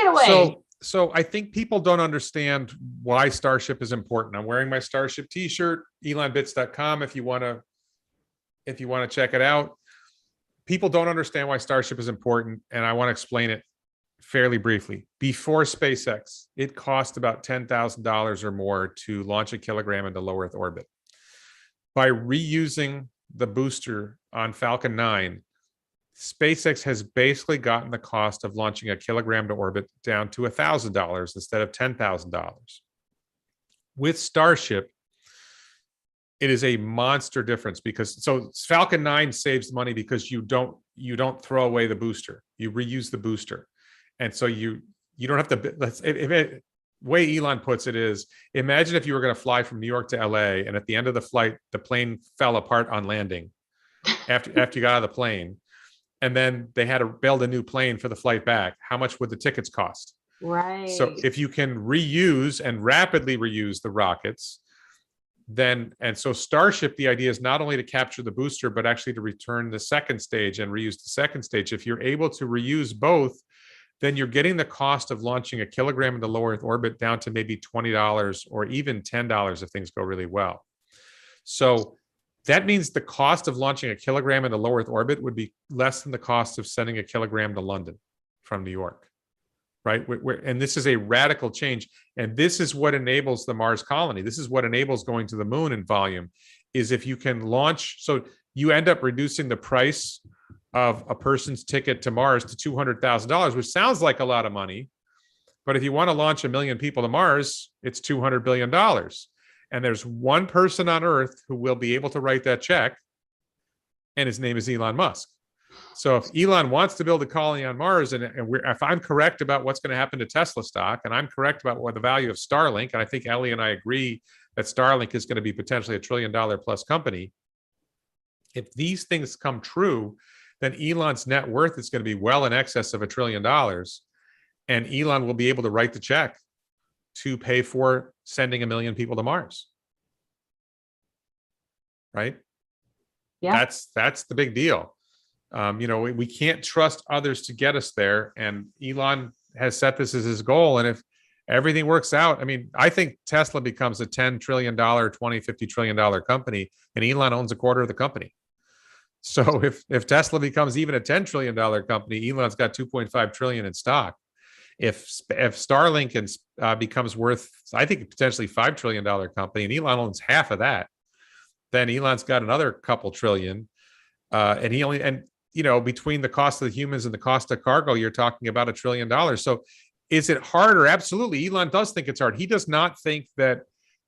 away. So I think people don't understand why Starship is important. I'm wearing my Starship t-shirt, elonbits.com if you want to check it out. People don't understand why Starship is important, and I want to explain it fairly briefly. Before SpaceX, it cost about $10,000 or more to launch a kilogram into low Earth orbit. By reusing the booster on Falcon 9, SpaceX has basically gotten the cost of launching a kilogram to orbit down to $1,000 instead of $10,000. With Starship, it is a monster difference because Falcon 9 saves money because you don't throw away the booster. You reuse the booster. And so you don't have to, way Elon puts it is, imagine if you were going to fly from New York to LA and at the end of the flight, the plane fell apart on landing after you got out of the plane. And then they had to build a new plane for the flight back. How much would the tickets cost? Right. So if you can reuse and rapidly reuse the rockets, so Starship, the idea is not only to capture the booster, but actually to return the second stage and reuse the second stage. If you're able to reuse both, then you're getting the cost of launching a kilogram into low Earth orbit down to maybe $20 or even $10 if things go really well. So that means the cost of launching a kilogram into low Earth orbit would be less than the cost of sending a kilogram to London from New York, right? And this is a radical change. And this is what enables the Mars colony. This is what enables going to the moon in volume, is if you can launch. So you end up reducing the price of a person's ticket to Mars to $200,000, which sounds like a lot of money. But if you want to launch 1 million people to Mars, it's $200 billion. And there's one person on Earth who will be able to write that check, and his name is Elon Musk. So if Elon wants to build a colony on Mars, and if I'm correct about what's going to happen to Tesla stock, and I'm correct about what the value of Starlink, and I think Ellie and I agree that Starlink is going to be potentially $1 trillion plus company, If these things come true, then Elon's net worth is going to be well in excess of $1 trillion. And Elon will be able to write the check to pay for sending 1 million people to Mars. Right? Yeah. That's the big deal. We can't trust others to get us there. And Elon has set this as his goal. And if everything works out, I mean, I think Tesla becomes a $10 trillion, $50 trillion company, and Elon owns a quarter of the company. So if Tesla becomes even a $10 trillion company, Elon's got 2.5 trillion in stock. If Starlink becomes worth, I think, potentially $5 trillion company, and Elon owns half of that, then Elon's got another couple trillion. Between the cost of the humans and the cost of cargo, you're talking about $1 trillion. So is it harder? Absolutely. Elon does think it's hard. He does not think that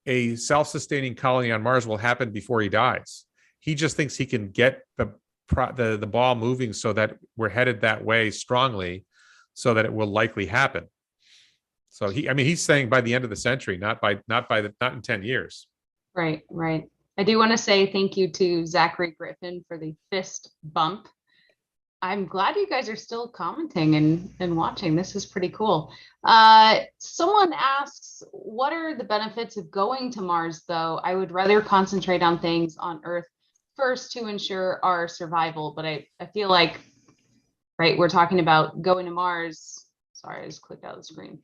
a self-sustaining colony on Mars will happen before he dies. He just thinks he can get the ball moving so that we're headed that way strongly, so that it will likely happen. So he's saying by the end of the century, not in 10 years. Right. I do want to say thank you to Zachary Griffin for the fist bump. I'm glad you guys are still commenting and watching. This is pretty cool. Someone asks, what are the benefits of going to Mars, though? I would rather concentrate on things on Earth first to ensure our survival. But I feel like, right, we're talking about going to Mars. Sorry, I just clicked out of the screen.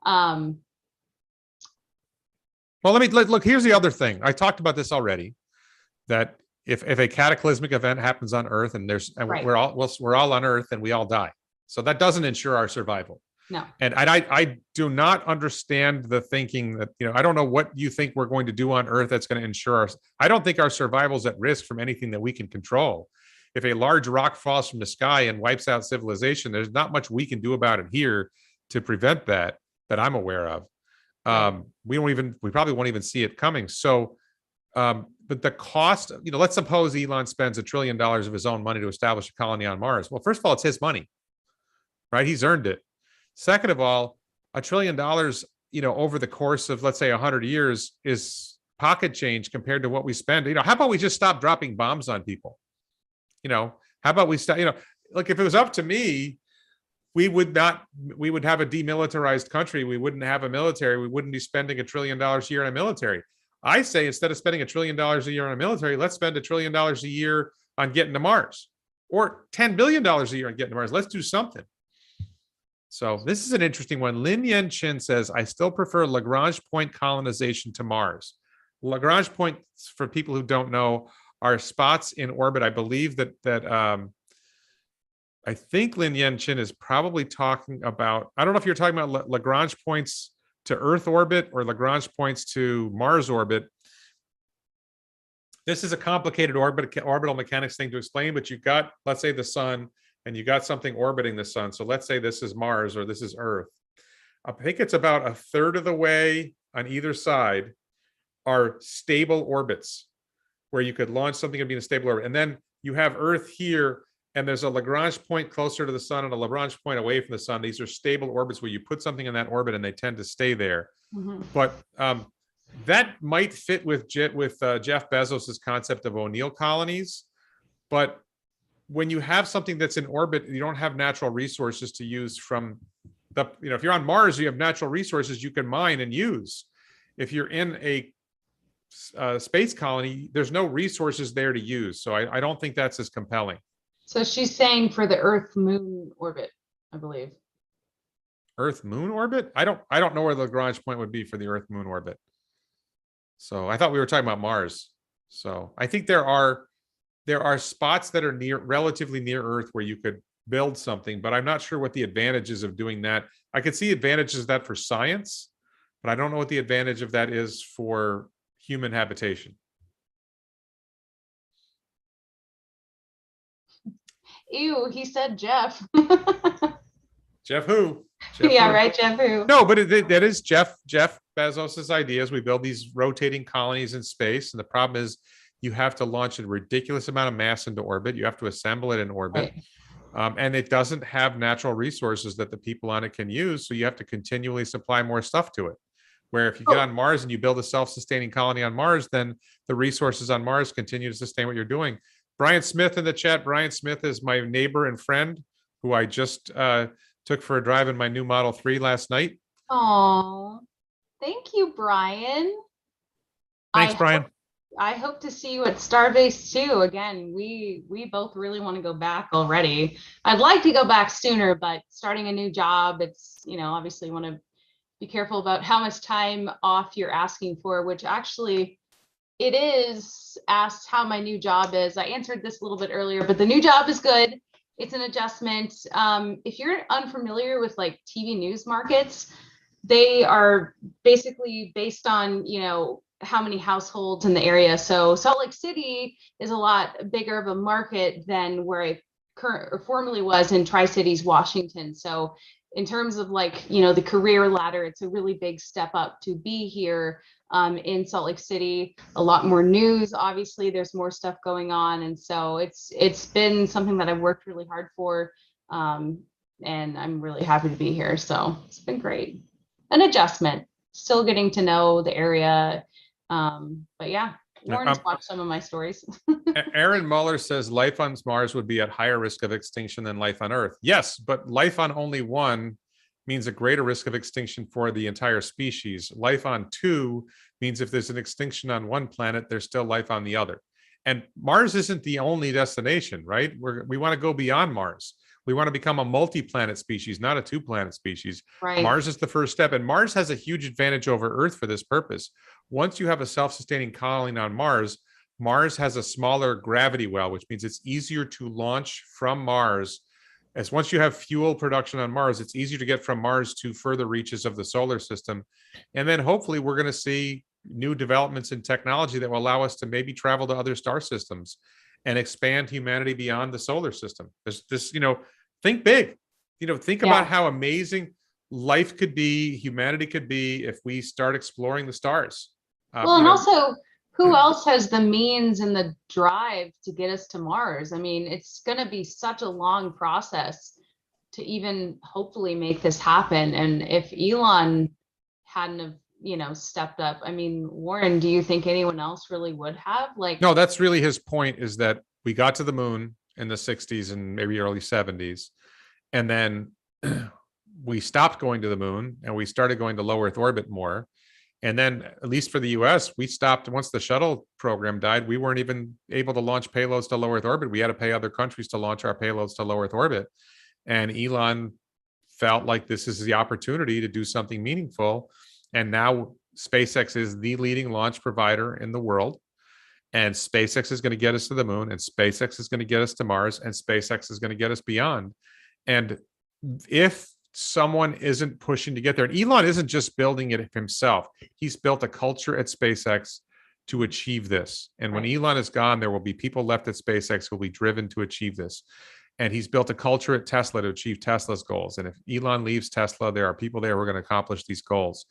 Well, look, here's the other thing. I talked about this already, that if a cataclysmic event happens on Earth and Right. we're all on Earth and we all die. So that doesn't ensure our survival. No. And I do not understand the thinking that, I don't know what you think we're going to do on Earth that's going to ensure I don't think our survival is at risk from anything that we can control. If a large rock falls from the sky and wipes out civilization, there's not much we can do about it here to prevent that I'm aware of. We probably won't even see it coming. So, but the cost, let's suppose Elon spends $1 trillion of his own money to establish a colony on Mars. Well, first of all, it's his money, right? He's earned it. Second of all, $1 trillion, over the course of, let's say, 100 years is pocket change compared to what we spend. How about we just stop dropping bombs on people? How about we stop, like if it was up to me, we would have a demilitarized country. We wouldn't have a military. We wouldn't be spending $1 trillion a year on a military. I say, instead of spending $1 trillion a year on a military, let's spend $1 trillion a year on getting to Mars, or $10 billion a year on getting to Mars. Let's do something. So this is an interesting one. Lin Yen Chin says, I still prefer Lagrange point colonization to Mars. Lagrange points, for people who don't know, are spots in orbit. I believe that I think Lin Yen Chin is probably talking about, I don't know if you're talking about Lagrange points to Earth orbit or Lagrange points to Mars orbit. This is a complicated orbital mechanics thing to explain, but you've got, let's say, the sun, and you got something orbiting the sun. So let's say this is Mars or this is Earth. I think it's about a third of the way on either side are stable orbits where you could launch something and be in a stable orbit. And then you have Earth here, and there's a Lagrange point closer to the sun and a Lagrange point away from the sun. These are stable orbits where you put something in that orbit and they tend to stay there. Mm-hmm. But that might fit with Jeff Bezos's concept of O'Neill colonies. But when you have something that's in orbit, you don't have natural resources to use from the, if you're on Mars, you have natural resources you can mine and use. If you're in a space colony, there's no resources there to use. So I don't think that's as compelling. So she's saying for the Earth Moon orbit, I believe. Earth Moon orbit? I don't know where the Lagrange point would be for the Earth Moon orbit. So I thought we were talking about Mars. So I think there are spots that are relatively near Earth where you could build something, but I'm not sure what the advantages of doing that. I could see advantages of that for science, but I don't know what the advantage of that is for human habitation. Ew, he said Jeff. Jeff who? Yeah, right, Jeff who? No, but that is Jeff Bezos's ideas. We build these rotating colonies in space, and the problem is you have to launch a ridiculous amount of mass into orbit. You have to assemble it in orbit. Right. And it doesn't have natural resources that the people on it can use. So you have to continually supply more stuff to it. Where if you get on Mars and you build a self-sustaining colony on Mars, then the resources on Mars continue to sustain what you're doing. Brian Smith in the chat. Brian Smith is my neighbor and friend who I just took for a drive in my new Model 3 last night. Oh, thank you, Brian. Thanks, Brian. I hope to see you at Starbase too. Again, we both really want to go back already. I'd like to go back sooner, but starting a new job, it's, you know, obviously you want to be careful about how much time off you're asking for, which actually it is asked how my new job is. I answered this a little bit earlier, but the new job is good. It's an adjustment. If you're unfamiliar with like TV news markets, they are basically based on, you know, how many households in the area. So Salt Lake City is a lot bigger of a market than where I formerly was in Tri-Cities, Washington. So in terms of like, you know, the career ladder, it's a really big step up to be here in Salt Lake City. A lot more news, obviously there's more stuff going on. And so it's been something that I've worked really hard for. And I'm really happy to be here. So it's been great. An adjustment, still getting to know the area. But yeah, Lauren's watched some of my stories. Aaron Muller says life on Mars would be at higher risk of extinction than life on Earth. Yes, but life on only one means a greater risk of extinction for the entire species. Life on two means if there's an extinction on one planet, there's still life on the other. And Mars isn't the only destination, right? We want to go beyond Mars. We want to become a multi-planet species, not a two-planet species. Right. Mars is the first step, and Mars has a huge advantage over Earth for this purpose. Once you have a self-sustaining colony on Mars, Mars has a smaller gravity well, which means it's easier to launch from Mars. As once you have fuel production on Mars, it's easier to get from Mars to further reaches of the solar system. And then hopefully we're going to see new developments in technology that will allow us to maybe travel to other star systems and expand humanity beyond the solar system. There's this, you know, think big, you know, think about how amazing life could be, humanity could be if we start exploring the stars. Well, and also, who else has the means and the drive to get us to Mars? I mean, it's going to be such a long process to even hopefully make this happen. And if Elon hadn't have, you know, stepped up, I mean, Warren, do you think anyone else really would have? Like, no, that's really his point, is that we got to the moon in the 60s and maybe early 70s. And then we stopped going to the moon and we started going to low Earth orbit more. And then, at least for the US, we stopped once the shuttle program died. We weren't even able to launch payloads to low Earth orbit. We had to pay other countries to launch our payloads to low Earth orbit. And Elon felt like this is the opportunity to do something meaningful. And now SpaceX is the leading launch provider in the world. And SpaceX is going to get us to the moon, and SpaceX is going to get us to Mars, and SpaceX is going to get us beyond. And if someone isn't pushing to get there, and Elon isn't just building it himself, he's built a culture at SpaceX to achieve this. And when Elon is gone, there will be people left at SpaceX who will be driven to achieve this. And he's built a culture at Tesla to achieve Tesla's goals. And if Elon leaves Tesla, there are people there who are going to accomplish these goals.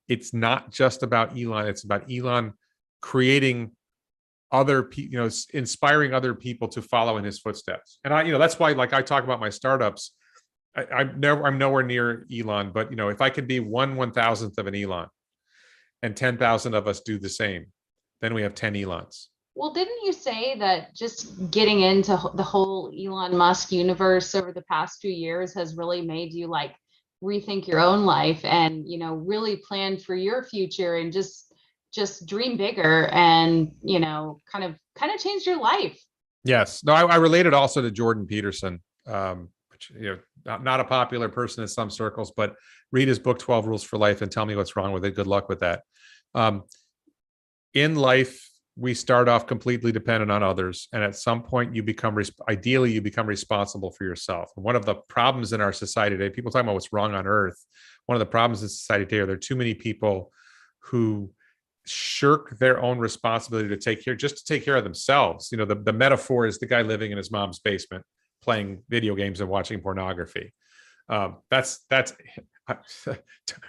It's not just about Elon. It's about Elon creating other people, you know, inspiring other people to follow in his footsteps. And that's why, like, I talk about my startups. I'm nowhere near Elon, but, you know, if I could be 1/1000th of an Elon and 10,000 of us do the same, then we have 10 Elons. Well, didn't you say that just getting into the whole Elon Musk universe over the past few years has really made you like rethink your own life and, you know, really plan for your future and just dream bigger and, you know, kind of changed your life? Yes. No, I related also to Jordan Peterson, which, you know, not a popular person in some circles, but read his book, 12 Rules for Life, and tell me what's wrong with it. Good luck with that. In life, we start off completely dependent on others. And at some point ideally you become responsible for yourself. And one of the problems in our society today, people talking about what's wrong on Earth. One of the problems in society today are there are too many people who shirk their own responsibility to take care of themselves. You know, the metaphor is the guy living in his mom's basement, playing video games and watching pornography. That's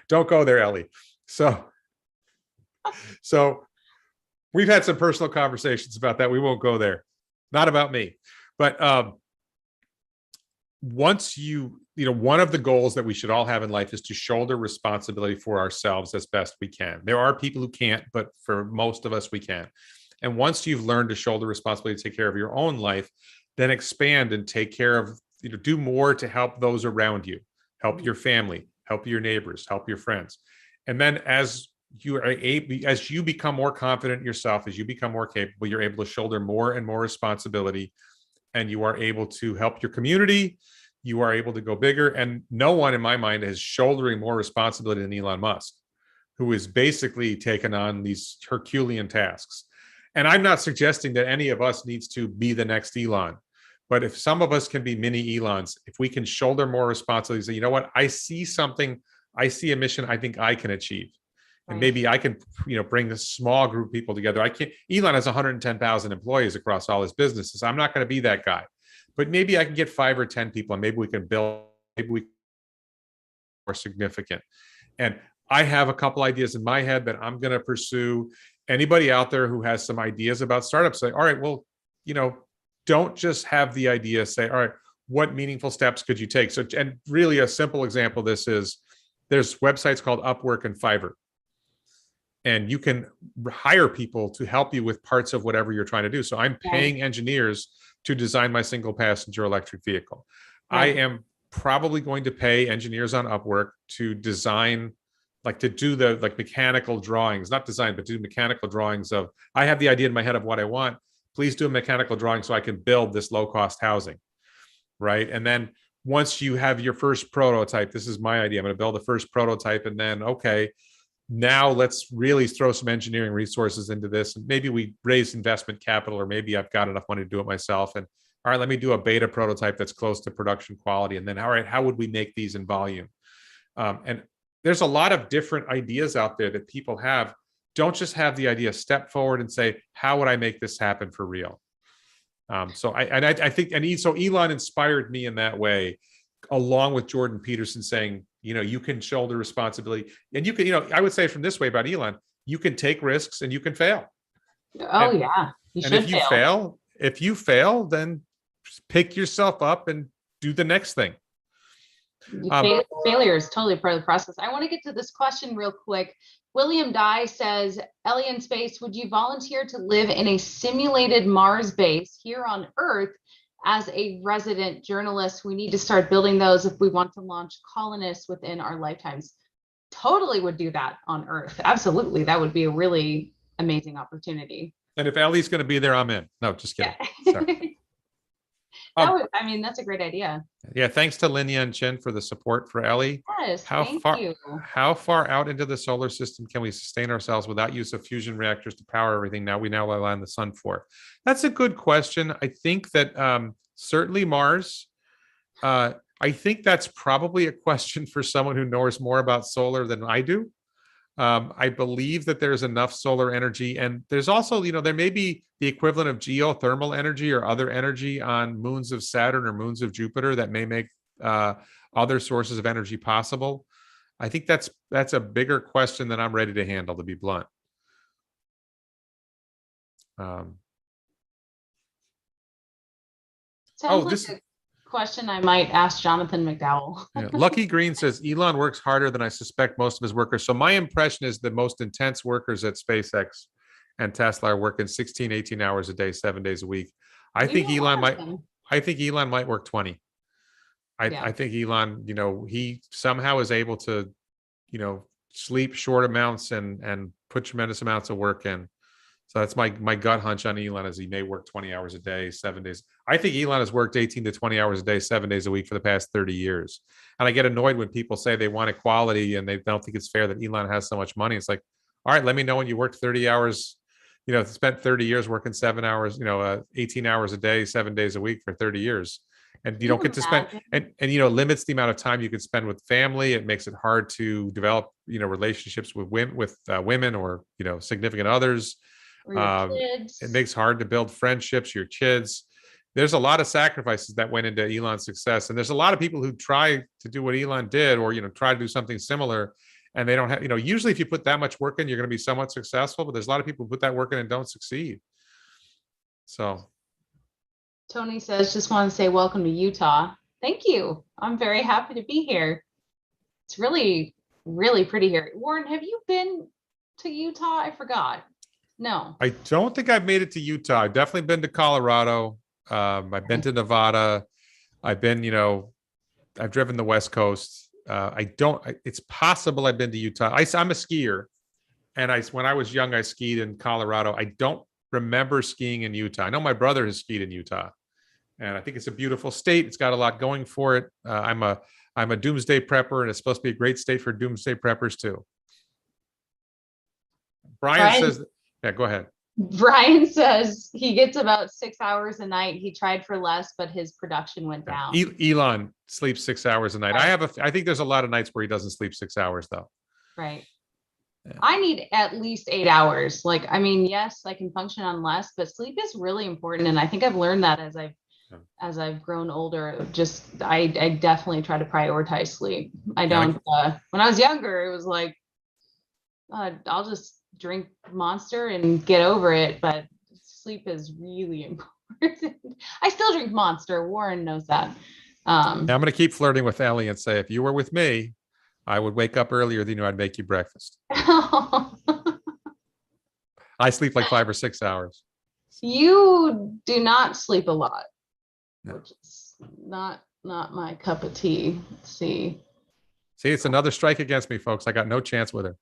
don't go there, Ellie. So we've had some personal conversations about that. We won't go there. Not about me. But once one of the goals that we should all have in life is to shoulder responsibility for ourselves as best we can. There are people who can't, but for most of us, we can. And once you've learned to shoulder responsibility to take care of your own life, then expand and take care of, do more to help those around you, help your family, help your neighbors, help your friends. And then as you become more confident in yourself, as you become more capable, you're able to shoulder more and more responsibility, and you are able to help your community. You are able to go bigger. And no one in my mind is shouldering more responsibility than Elon Musk, who is basically taken on these Herculean tasks. And I'm not suggesting that any of us needs to be the next Elon, but if some of us can be mini Elons, if we can shoulder more responsibilities, say, you know what, I see something, I see a mission I think I can achieve. And maybe I can, bring a small group of people together. Elon has 110,000 employees across all his businesses. I'm not going to be that guy, but maybe I can get 5 or 10 people, and maybe we can build, more significant. And I have a couple ideas in my head that I'm going to pursue. Anybody out there who has some ideas about startups, say, all right, well, don't just have the idea, say, all right, what meaningful steps could you take? So, and really a simple example of this is there's websites called Upwork and Fiverr. And you can hire people to help you with parts of whatever you're trying to do. So I'm paying engineers to design my single passenger electric vehicle. I am probably going to pay engineers on Upwork to design, to do the mechanical drawings, not design, but do mechanical drawings of, I have the idea in my head of what I want. Please do a mechanical drawing so I can build this low cost housing. Right. And then once you have your first prototype, this is my idea. I'm going to build the first prototype, and then, okay, now let's really throw some engineering resources into this. And maybe we raise investment capital, or maybe I've got enough money to do it myself. And all right, let me do a beta prototype that's close to production quality. And then, all right, how would we make these in volume? And there's a lot of different ideas out there that people have. Don't just have the idea, step forward and say, how would I make this happen for real? So Elon inspired me in that way, along with Jordan Peterson saying, you can shoulder responsibility, and you can, I would say from this way about Elon, you can take risks and you can fail. Oh, yeah. And if you fail, then pick yourself up and do the next thing. Failure is totally part of the process. I want to get to this question real quick. William Dye says, Ellie in space, would you volunteer to live in a simulated Mars base here on Earth as a resident journalist? We need to start building those if we want to launch colonists within our lifetimes. Totally would do that on Earth. Absolutely. That would be a really amazing opportunity. And if Ellie's going to be there, I'm in. No, just kidding. Sorry. That's a great idea. Yeah, thanks to Linya and Chin for the support for Ellie. Yes, thank you. How far out into the solar system can we sustain ourselves without use of fusion reactors to power everything we now rely on the sun for? That's a good question. I think that certainly Mars. I think that's probably a question for someone who knows more about solar than I do. I believe that there's enough solar energy, and there's also, there may be the equivalent of geothermal energy or other energy on moons of Saturn or moons of Jupiter that may make other sources of energy possible. I think that's a bigger question than I'm ready to handle, to be blunt. This question I might ask Jonathan McDowell. Lucky Green says Elon works harder than I suspect most of his workers. So my impression is the most intense workers at SpaceX and Tesla are working 16, 18 hours a day, 7 days a week. I think Elon might work 20. I think Elon, he somehow is able to, sleep short amounts and put tremendous amounts of work in. So that's my gut hunch on Elon, is he may work 20 hours a day, 7 days. I think Elon has worked 18 to 20 hours a day, 7 days a week for the past 30 years. And I get annoyed when people say they want equality and they don't think it's fair that Elon has so much money. It's like, all right, let me know when you worked 30 hours, spent 30 years working 7 hours, 18 hours a day, 7 days a week for 30 years. And you don't get to spend, and limits the amount of time you can spend with family. It makes it hard to develop, relationships with women or, significant others. It makes hard to build friendships, your kids. There's a lot of sacrifices that went into Elon's success. And there's a lot of people who try to do what Elon did, or, try to do something similar. And they don't have, usually if you put that much work in, you're going to be somewhat successful, but there's a lot of people who put that work in and don't succeed. So. Tony says, just want to say welcome to Utah. Thank you. I'm very happy to be here. It's really, really pretty here. Warren, have you been to Utah? I forgot. No. I don't think I've made it to Utah. I've definitely been to Colorado. I've been to Nevada. I've been, I've driven the West Coast. It's possible I've been to Utah. I'm a skier. And when I was young, I skied in Colorado. I don't remember skiing in Utah. I know my brother has skied in Utah, and I think it's a beautiful state. It's got a lot going for it. I'm a doomsday prepper, and it's supposed to be a great state for doomsday preppers too. Brian says, yeah, go ahead. Brian says he gets about 6 hours a night. He tried for less, but his production went down. Elon sleeps 6 hours a night. Right. I think there's a lot of nights where he doesn't sleep 6 hours though. Right. Yeah. I need at least 8 hours. Like, I mean, yes, I can function on less, but sleep is really important. And I think I've learned that as I've grown older. Just I definitely try to prioritize sleep. I don't when I was younger, it was like I'll just drink Monster and get over it, but sleep is really important. I still drink Monster. Warren knows that. I'm going to keep flirting with Ellie and say, if you were with me, I would wake up earlier than you. I'd make you breakfast. I sleep like 5 or 6 hours. You do not sleep a lot, which is not my cup of tea. Let's see. See, it's another strike against me, folks. I got no chance with her.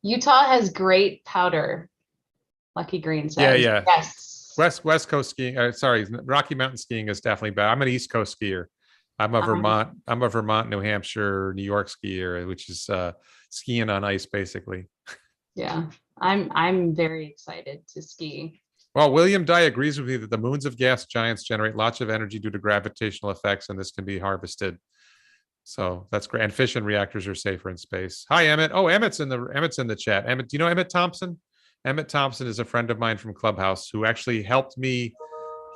Utah has great powder. Lucky Green says. Yeah. Yes. West Coast skiing. Rocky Mountain skiing is definitely bad. I'm an East Coast skier. I'm a Vermont, New Hampshire, New York skier, which is skiing on ice, basically. Yeah, I'm very excited to ski. Well, William Dye agrees with me that the moons of gas giants generate lots of energy due to gravitational effects, and this can be harvested. So that's great. And fission reactors are safer in space. Hi, Emmett. Oh, Emmett's in the chat. Emmett, do you know Emmett Thompson? Emmett Thompson is a friend of mine from Clubhouse who actually helped me.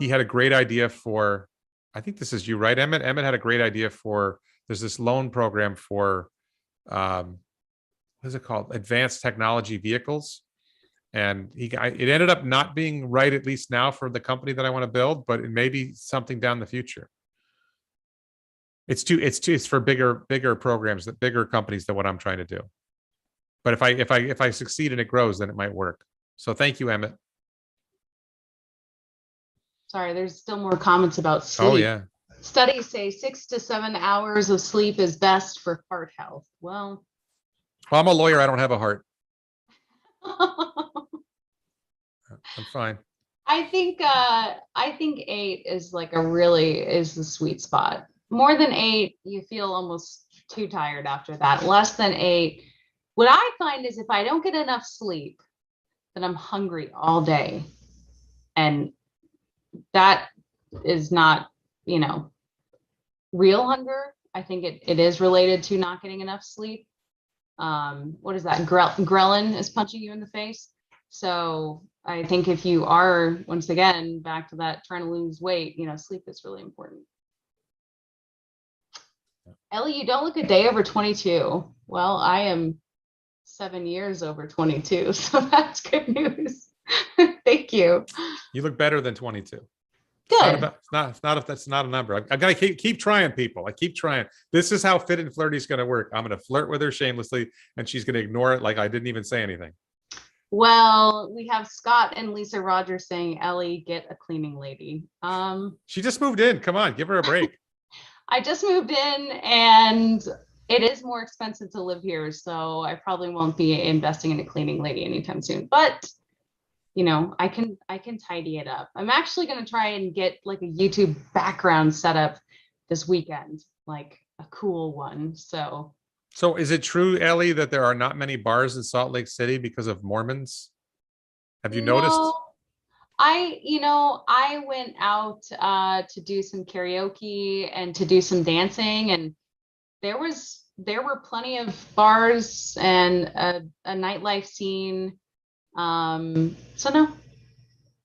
He had a great idea for, I think this is you, right, Emmett? Emmett had a great idea for, there's this loan program for, what is it called? Advanced technology vehicles. And it ended up not being right, at least now, for the company that I want to build, but it may be something down the future. It's for bigger programs, that bigger companies than what I'm trying to do. But if I succeed and it grows, then it might work. So thank you, Emmett. Sorry, there's still more comments about sleep. Oh yeah. Studies say 6 to 7 hours of sleep is best for heart health. Well, I'm a lawyer. I don't have a heart. I'm fine. I think 8 is like is the sweet spot. More than 8, you feel almost too tired after that. Less than 8. What I find is if I don't get enough sleep, then I'm hungry all day. And that is not, real hunger. I think it is related to not getting enough sleep. What is that? Ghrelin is punching you in the face. So I think if you are, once again, back to that trying to lose weight, sleep is really important. Ellie, you don't look a day over 22. Well, I am 7 years over 22, so that's good news. Thank you. You look better than 22. Good. That's not a number. I gotta keep trying, people. I keep trying. This is how Fit and Flirty is gonna work. I'm gonna flirt with her shamelessly, and she's gonna ignore it like I didn't even say anything. Well, we have Scott and Lisa Rogers saying, Ellie, get a cleaning lady. She just moved in. Come on, give her a break. I just moved in, and it is more expensive to live here, so I probably won't be investing in a cleaning lady anytime soon. But I can tidy it up. I'm actually going to try and get like a YouTube background set up this weekend, like a cool one. So is it true, Ellie, that there are not many bars in Salt Lake City because of Mormons? Have you noticed? I went out to do some karaoke and to do some dancing, and there were plenty of bars and a nightlife scene. So no.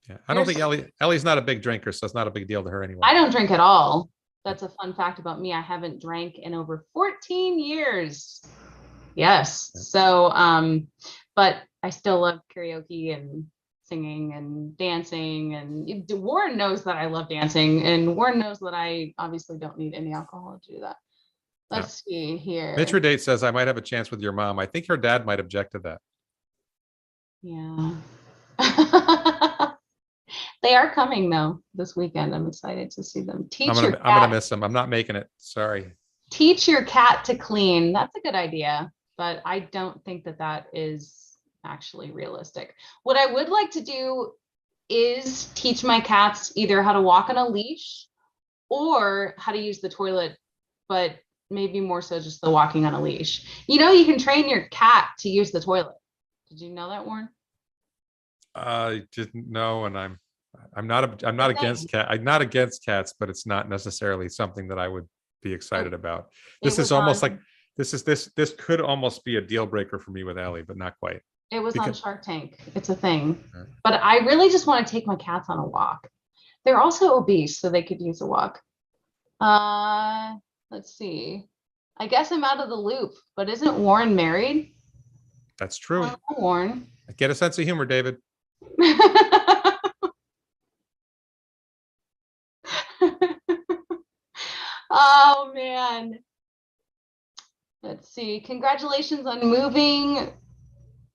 Yeah, I don't think Ellie's not a big drinker, so it's not a big deal to her anyway. I don't drink at all. That's a fun fact about me. I haven't drank in over 14 years. Yes. So, but I still love karaoke and singing and dancing, and Warren knows that I love dancing, and Warren knows that I obviously don't need any alcohol to do that. Let's see here. Mitra Date says I might have a chance with your mom. I think her dad might object to that. Yeah. They are coming though this weekend. I'm excited to see them. I'm gonna miss them. I'm not making it. Sorry. Teach your cat to clean. That's a good idea, but I don't think that that is actually realistic. What I would like to do is teach my cats either how to walk on a leash or how to use the toilet, but maybe more so just the walking on a leash. You know, you can train your cat to use the toilet. Did you know that, Warren? I didn't know, and I'm not against cats, but it's not necessarily something that I would be excited about. This is almost like this could almost be a deal breaker for me with Ellie, but not quite. It was on Shark Tank. It's a thing. But I really just want to take my cats on a walk. They're also obese, so they could use a walk. Let's see. I guess I'm out of the loop, but isn't Warren married? That's true. Warren. Get a sense of humor, David. Oh man. Let's see. Congratulations on moving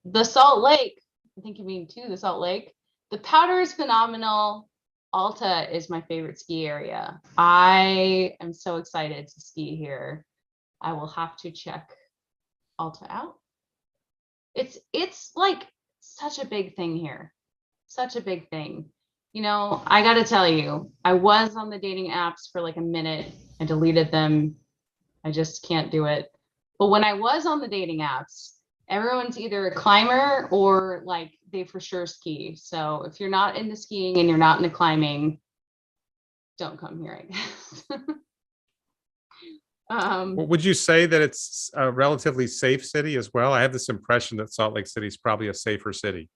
the Salt Lake. I think you mean to the Salt Lake. The powder is phenomenal. Alta is my favorite ski area. I am so excited to ski here. I will have to check Alta out. It's like such a big thing here. Such a big thing. You know, I got to tell you, I was on the dating apps for like a minute. I deleted them. I just can't do it. But when I was on the dating apps, everyone's either a climber or like they for sure ski. So if you're not into skiing and you're not into climbing, don't come here, I guess. Would you say that it's a relatively safe city as well? I have this impression that Salt Lake City is probably a safer city.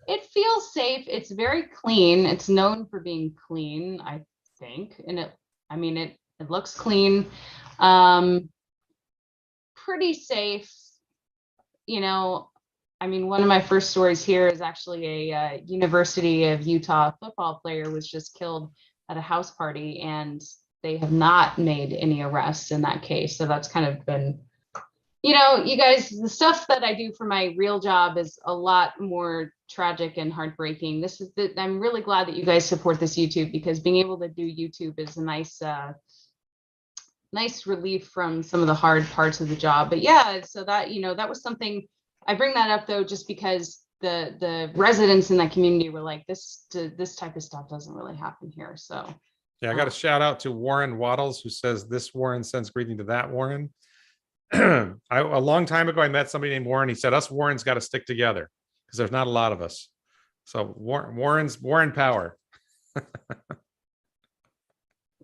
It feels safe. It's very clean. It's known for being clean, I think. And it looks clean. Pretty safe. You know, I mean, one of my first stories here is actually a University of Utah football player was just killed at a house party, and they have not made any arrests in that case. So that's kind of been, you know, you guys, the stuff that I do for my real job is a lot more tragic and heartbreaking. I'm really glad that you guys support this YouTube, because being able to do YouTube is a nice relief from some of the hard parts of the job. But yeah, so that, you know, that was something. I bring that up though just because the residents in that community were like, this type of stuff doesn't really happen here. So yeah, I got a shout out to Warren Waddles, who says this Warren sends greeting to that Warren. A long time ago I met somebody named Warren. He said us Warrens got to stick together because there's not a lot of us. So Warren power. Let's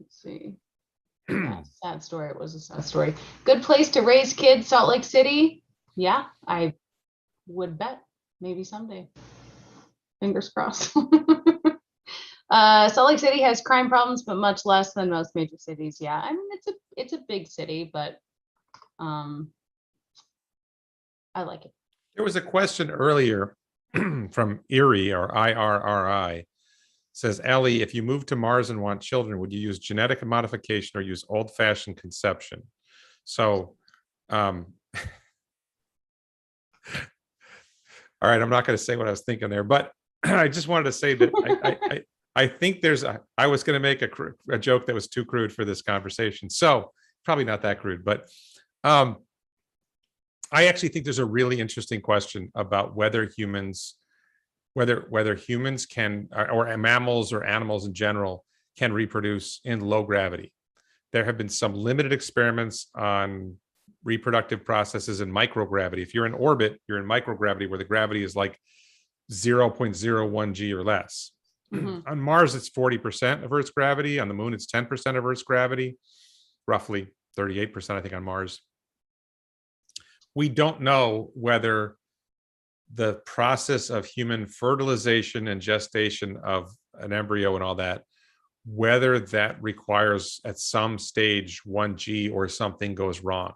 see. Sad story. It was a sad story. Good place to raise kids, Salt Lake City. Yeah, I would bet. Maybe someday. Fingers crossed. Salt Lake City has crime problems, but much less than most major cities. Yeah, I mean it's a big city, but I like it. There was a question earlier from Erie, or IRRI. Says, Ellie, if you move to Mars and want children, would you use genetic modification or use old-fashioned conception? So, all right, I'm not going to say what I was thinking there, but I just wanted to say that I think I was going to make a joke that was too crude for this conversation. So probably not that crude, but I actually think there's a really interesting question about whether humans can, or mammals or animals in general, can reproduce in low gravity. There have been some limited experiments on reproductive processes in microgravity. If you're in orbit, you're in microgravity where the gravity is like 0.01 G or less. Mm-hmm. On Mars, it's 40% of Earth's gravity. On the moon, it's 10% of Earth's gravity, roughly 38%, I think, on Mars. We don't know whether the process of human fertilization and gestation of an embryo and all that, whether that requires at some stage 1G or something goes wrong.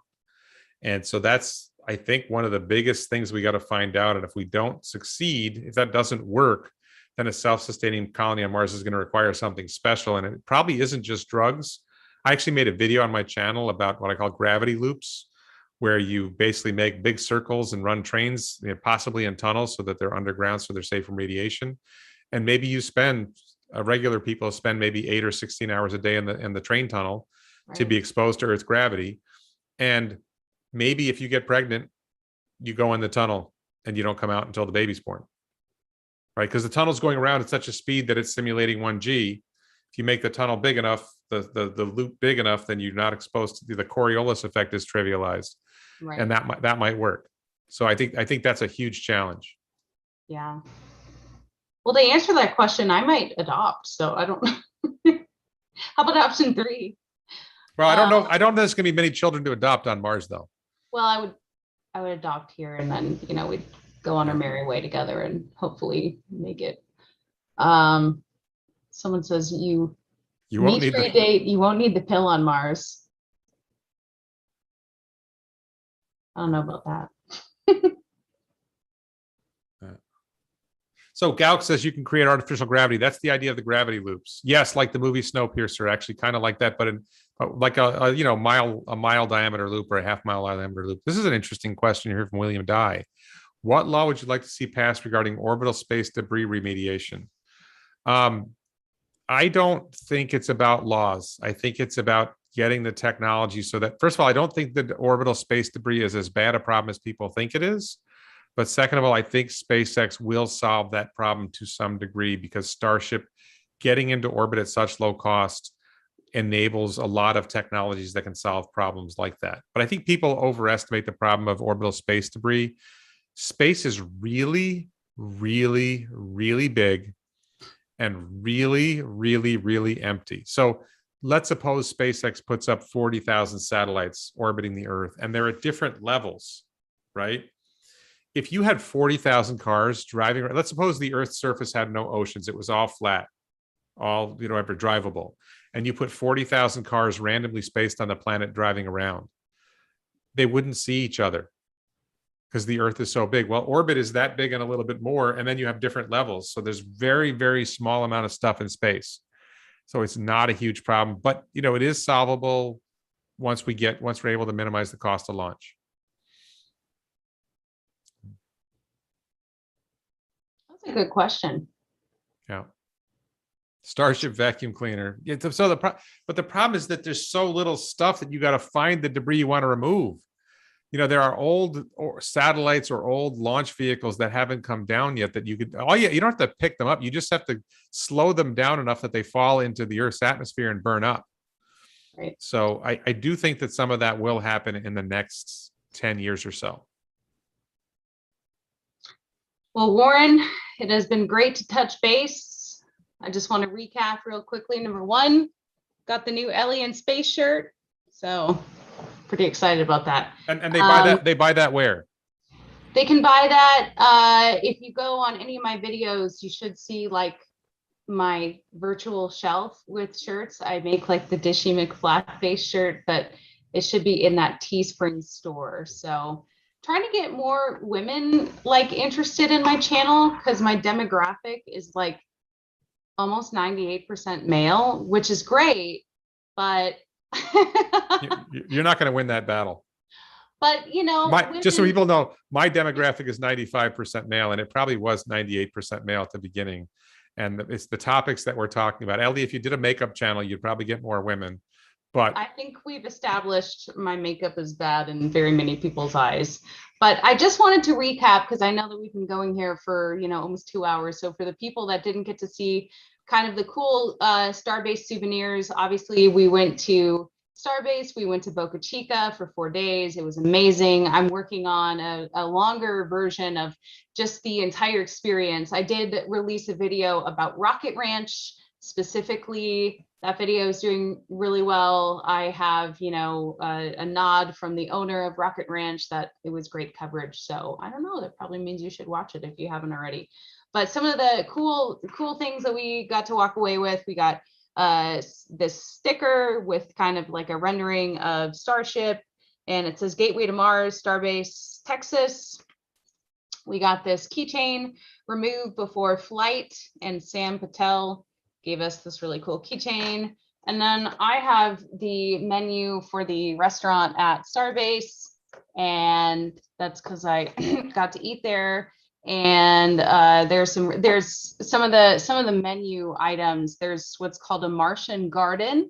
And so that's, I think, one of the biggest things we got to find out. And if we don't succeed, if that doesn't work, then a self-sustaining colony on Mars is going to require something special. And it probably isn't just drugs. I actually made a video on my channel about what I call gravity loops, where you basically make big circles and run trains, possibly in tunnels so that they're underground, so they're safe from radiation. And maybe you spend regular people spend maybe 8 or 16 hours a day in the train tunnel to be exposed to Earth's gravity. And maybe if you get pregnant, you go in the tunnel and you don't come out until the baby's born, right? Because the tunnel's going around at such a speed that it's simulating 1G. If you make the tunnel big enough, the loop big enough, then you're not exposed to the Coriolis effect is trivialized, and that might work. So I think that's a huge challenge. Yeah. Well, to answer that question, I might adopt. So I don't know. How about option 3? Well, I don't know. I don't know there's going to be many children to adopt on Mars, though. Well, I would adopt here, and then we'd go on our merry way together and hopefully make it. Someone says you won't need the date. You won't need the pill on Mars. I don't know about that. So Gauk says you can create artificial gravity. That's the idea of the gravity loops. Yes, like the movie Snowpiercer, actually kind of like that, but like a mile diameter loop or a half-mile diameter loop. This is an interesting question here from William Dye. What law would you like to see passed regarding orbital space debris remediation? I don't think it's about laws. I think it's about getting the technology so that, first of all, I don't think that orbital space debris is as bad a problem as people think it is. But second of all, I think SpaceX will solve that problem to some degree, because Starship getting into orbit at such low cost enables a lot of technologies that can solve problems like that. But I think people overestimate the problem of orbital space debris. Space is really, really, really big and really, really, really empty. So let's suppose SpaceX puts up 40,000 satellites orbiting the Earth, and they're at different levels, right? If you had 40,000 cars driving, let's suppose the Earth's surface had no oceans, it was all flat, all ever drivable, and you put 40,000 cars randomly spaced on the planet driving around, they wouldn't see each other because the Earth is so big. Well, orbit is that big and a little bit more, and then you have different levels. So there's very, very small amount of stuff in space. So it's not a huge problem, but it is solvable once we're able to minimize the cost of launch. That's a good question. Yeah. Starship vacuum cleaner. So but the problem is that there's so little stuff that you got to find the debris you want to remove. There are old satellites or old launch vehicles that haven't come down yet that you don't have to pick them up. You just have to slow them down enough that they fall into the Earth's atmosphere and burn up. Right. So I do think that some of that will happen in the next 10 years or so. Well, Warren, it has been great to touch base. I just want to recap real quickly. Number 1, got the new Ellie in space shirt. So pretty excited about that. And they buy that where? They can buy that. If you go on any of my videos, you should see like my virtual shelf with shirts. I make like the Dishy McFlat-face shirt, but it should be in that Teespring store. So trying to get more women like interested in my channel, because my demographic is like almost 98% male, which is great, but you're not going to win that battle. But just so people know, my demographic is 95% male, and it probably was 98% male at the beginning. And it's the topics that we're talking about. Ellie, if you did a makeup channel, you'd probably get more women. But I think we've established my makeup is bad in very many people's eyes. But I just wanted to recap, because I know that we've been going here for almost 2 hours. So for the people that didn't get to see kind of the cool Starbase souvenirs, obviously we went to Starbase, we went to Boca Chica for 4 days. It was amazing. I'm working on a longer version of just the entire experience. I did release a video about Rocket Ranch specifically. That video is doing really well. I have, a nod from the owner of Rocket Ranch that it was great coverage. So I don't know, that probably means you should watch it if you haven't already. But some of the cool things that we got to walk away with, we got this sticker with kind of like a rendering of Starship, and it says Gateway to Mars, Starbase, Texas. We got this keychain, remove before flight, and Sam Patel gave us this really cool keychain. And then I have the menu for the restaurant at Starbase, and that's because I got to eat there. And there's some of the menu items. There's what's called a Martian garden,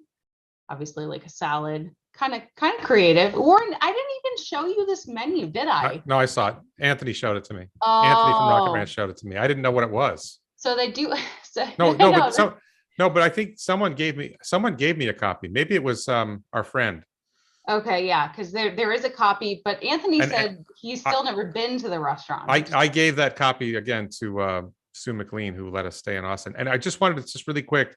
obviously like a salad, kind of creative. Warren, I didn't even show you this menu, did I? No, I saw it. Anthony showed it to me. Oh. Anthony from Rocket Ranch showed it to me. I didn't know what it was. So they do. But I think someone gave me a copy. Maybe it was our friend. Okay, yeah, because there is a copy, but Anthony said he's still never been to the restaurant. I gave that copy again to Sue McLean, who let us stay in Austin. And I just wanted to just really quick.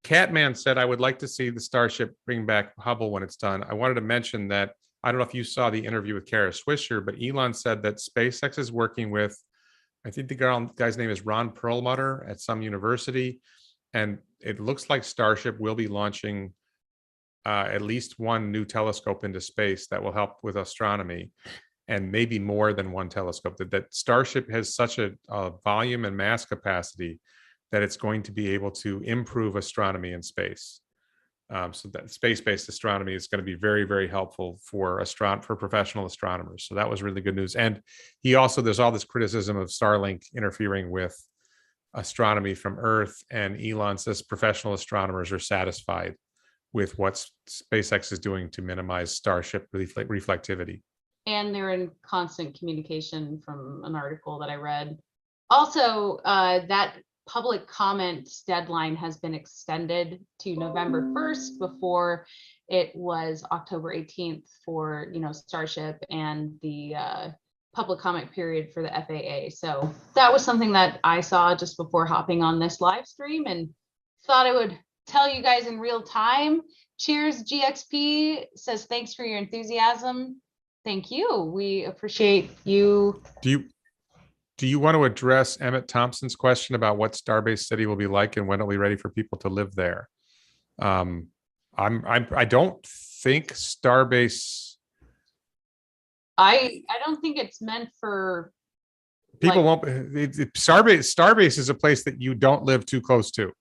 Catman said, I would like to see the Starship bring back Hubble when it's done. I wanted to mention that, I don't know if you saw the interview with Kara Swisher, but Elon said that SpaceX is working with, I think the guy's name is Ron Perlmutter at some university. And it looks like Starship will be launching at least one new telescope into space that will help with astronomy, and maybe more than one telescope. That Starship has such a volume and mass capacity that it's going to be able to improve astronomy in space. So that space-based astronomy is going to be very, very helpful for professional astronomers. So that was really good news. And there's all this criticism of Starlink interfering with astronomy from Earth, and Elon says professional astronomers are satisfied with what SpaceX is doing to minimize Starship reflectivity. And they're in constant communication from an article that I read. Also, that public comment deadline has been extended to November 1st before it was October 18th for, Starship and the public comment period for the FAA. So that was something that I saw just before hopping on this live stream and thought I would tell you guys in real time. Cheers, GXP says, thanks for your enthusiasm. Thank you. We appreciate you. Do you want to address Emmett Thompson's question about what Starbase City will be like and when it'll be ready for people to live there? I don't think Starbase. I don't think it's meant for people. Starbase is a place that you don't live too close to,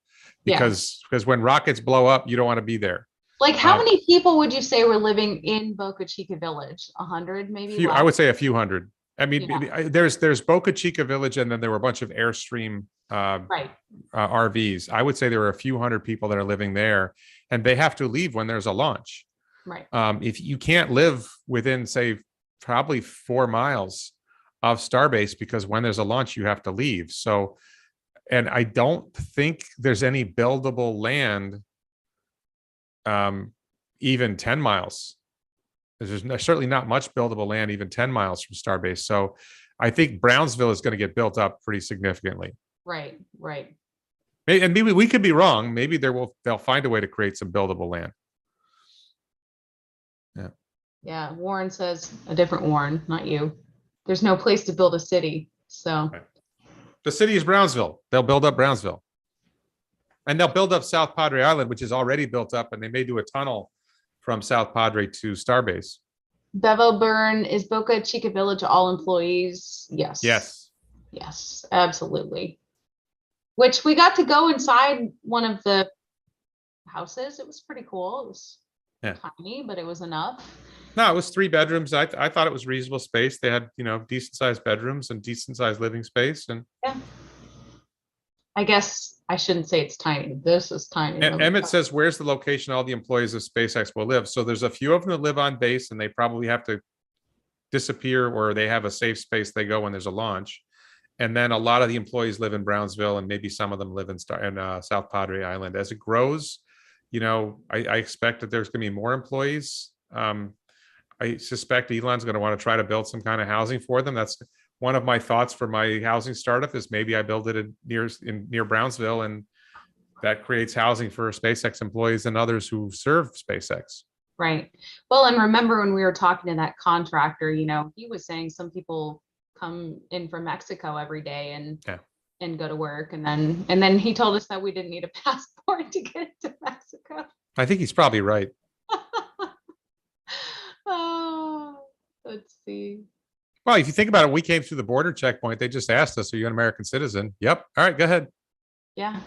because when rockets blow up, you don't want to be there. Like, how many people would you say were living in BOCA CHICA Village? 100, maybe? I would say a few hundred. I mean, there's BOCA CHICA Village, and then there were a bunch of Airstream RVs. I would say there were a few hundred people that are living there, and they have to leave when there's a launch. Right. If you can't live within, say, probably 4 miles of Starbase, because when there's a launch, you have to leave. So, and I don't think there's any buildable land, even 10 miles. There's certainly not much buildable land even 10 miles from Starbase. So I think Brownsville is going to get built up pretty significantly. Right. And maybe we could be wrong. Maybe they'll find a way to create some buildable land. Yeah. Warren says, a different Warren, not you. There's no place to build a city. So the city is Brownsville. They'll build up Brownsville. And they'll build up South Padre Island, which is already built up, and they may do a tunnel from South Padre to Starbase. Bevo Byrne, is BOCA CHICA Village all employees? Yes. Yes, absolutely. Which we got to go inside one of the houses. It was pretty cool. It was tiny, but it was enough. No, it was 3 bedrooms. I thought it was reasonable space. They had, decent sized bedrooms and decent sized living space. And I guess I shouldn't say it's tiny. This is tiny. And Emmett says, where's the location all the employees of SpaceX will live? So there's a few of them that live on base, and they probably have to disappear, or they have a safe space they go when there's a launch. And then a lot of the employees live in Brownsville, and maybe some of them live in South Padre Island. As it grows, I expect that there's going to be more employees. I suspect Elon's going to want to try to build some kind of housing for them. That's one of my thoughts for my housing startup, is maybe I build it near Brownsville, and that creates housing for SpaceX employees and others who serve SpaceX. Right. Well, and remember when we were talking to that contractor, he was saying some people come in from Mexico every day and go to work, and then he told us that we didn't need a passport to get to Mexico. I think he's probably right. Oh, let's see. Well, if you think about it, we came through the border checkpoint. They just asked us, are you an American citizen? Yep. All right, go ahead. Yeah.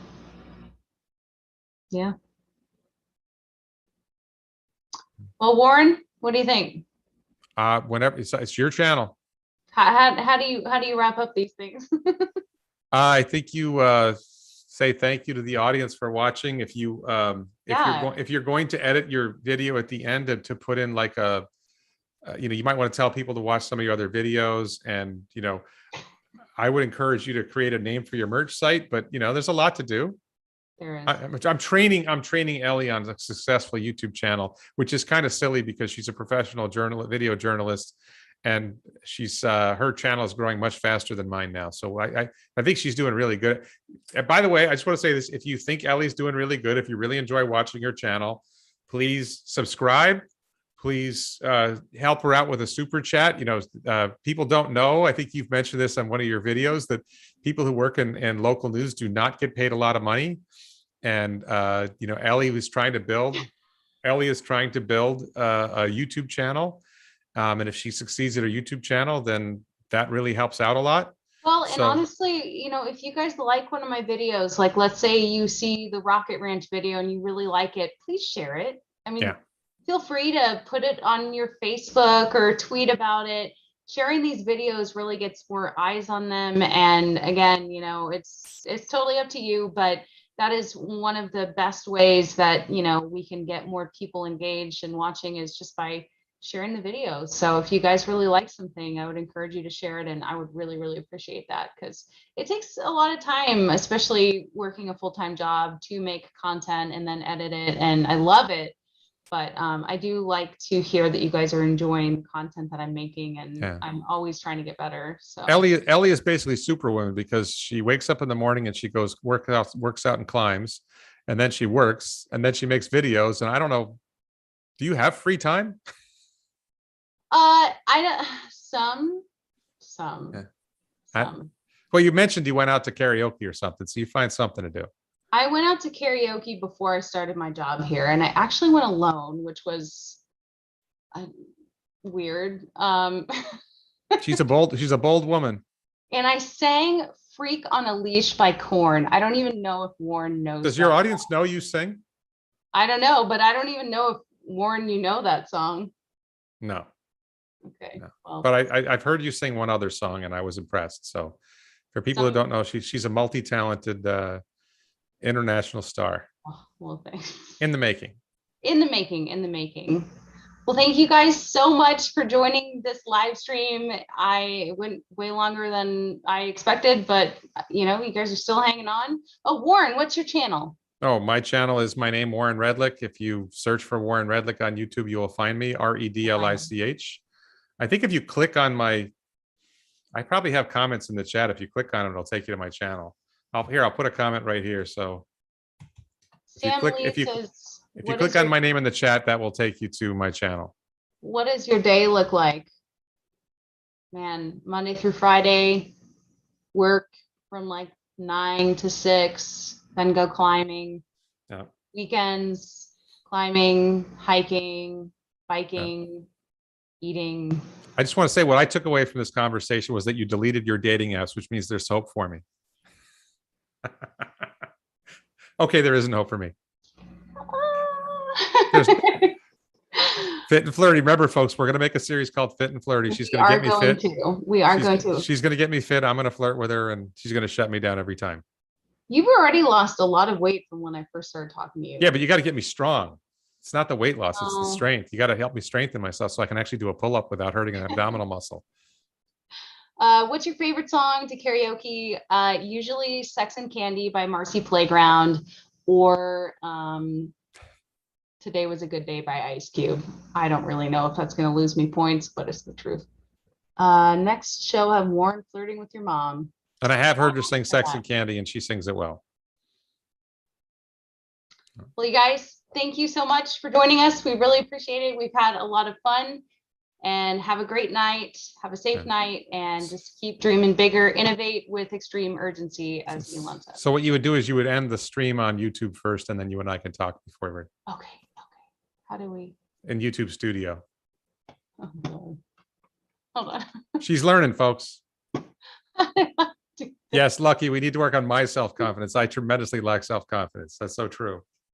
Well, Warren, what do you think? Whenever it's your channel. How do you wrap up these things? I think you say thank you to the audience for watching. If you if you're going to edit your video at the end and to put in like a you might want to tell people to watch some of your other videos, and I would encourage you to create a name for your merch site, but there's a lot to do. There is. I'm training Ellie on a successful YouTube channel, which is kind of silly because she's a professional video journalist, and she's her channel is growing much faster than mine now. So I think she's doing really good. And by the way, I just want to say this: if you think Ellie's doing really good, if you really enjoy watching her channel, please subscribe. Please help her out with a super chat. People don't know. I think you've mentioned this on one of your videos that people who work in local news do not get paid a lot of money. And Ellie is trying to build a YouTube channel. And if she succeeds at her YouTube channel, then that really helps out a lot. Well, and honestly, if you guys like one of my videos, like let's say you see the Rocket Ranch video and you really like it, please share it. I mean, feel free to put it on your Facebook or tweet about it. Sharing these videos really gets more eyes on them. And again, it's totally up to you, but that is one of the best ways that, we can get more people engaged and watching, is just by sharing the videos. So if you guys really like something, I would encourage you to share it. And I would really, really appreciate that, because it takes a lot of time, especially working a full-time job, to make content and then edit it. And I love it. But I do like to hear that you guys are enjoying the content that I'm making, and I'm always trying to get better. So Ellie is basically Superwoman, because she wakes up in the morning and she goes works out and climbs, and then she works, and then she makes videos. And I don't know, do you have free time? I don't. Some. Well, you mentioned you went out to karaoke or something, so you find something to do. I went out to karaoke before I started my job here, and I actually went alone, which was weird. She's a bold woman. And I sang "Freak on a Leash" by Korn. I don't even know if Warren knows. Does your audience know you sing? I don't know, but I don't even know if Warren, you know that song. No. Okay. No. Well, but I've heard you sing one other song, and I was impressed. So for people who don't know, she's a multi-talented international star. Oh, well, thanks. In the making. Well, thank you guys so much for joining this live stream. I went way longer than I expected, but you guys are still hanging on. Oh, Warren, what's your channel? Oh, my channel is my name, Warren Redlich. If you search for Warren Redlich on YouTube, you will find me, Redlich. I think if you click on I probably have comments in the chat. If you click on it, it'll take you to my channel. I'll put a comment right here. So if you click on my name in the chat, that will take you to my channel. What does your day look like? Man, Monday through Friday, work from like 9 to 6, then go climbing. Yeah. Weekends, climbing, hiking, biking, eating. I just want to say what I took away from this conversation was that you deleted your dating apps, which means there's hope for me. Okay, there isn't hope for me. Fit and Flirty. Remember, folks, we're going to make a series called Fit and Flirty. She's going to get me fit. We are going to. She's going to get me fit. I'm going to flirt with her, and she's going to shut me down every time. You've already lost a lot of weight from when I first started talking to you. Yeah, but you got to get me strong. It's not the weight loss. It's the strength. You got to help me strengthen myself so I can actually do a pull-up without hurting an abdominal muscle. What's your favorite song to karaoke? Usually Sex and Candy by Marcy Playground, or Today Was a Good Day by Ice Cube. I don't really know if that's going to lose me points, but it's the truth. Next show, have Warren flirting with your mom. And I have heard her sing Sex and Candy, and she sings it well. Well, you guys, thank you so much for joining us. We really appreciate it. We've had a lot of fun. And have a great night. Have a safe night, and just keep dreaming bigger. Innovate with extreme urgency, as Elon said. So what you would do is you would end the stream on YouTube first, and then you and I can talk before we're. Okay. How do we? In YouTube Studio. Oh, no. Hold on. She's learning, folks. Yes, Lucky. We need to work on my self-confidence. I tremendously lack self-confidence. That's so true.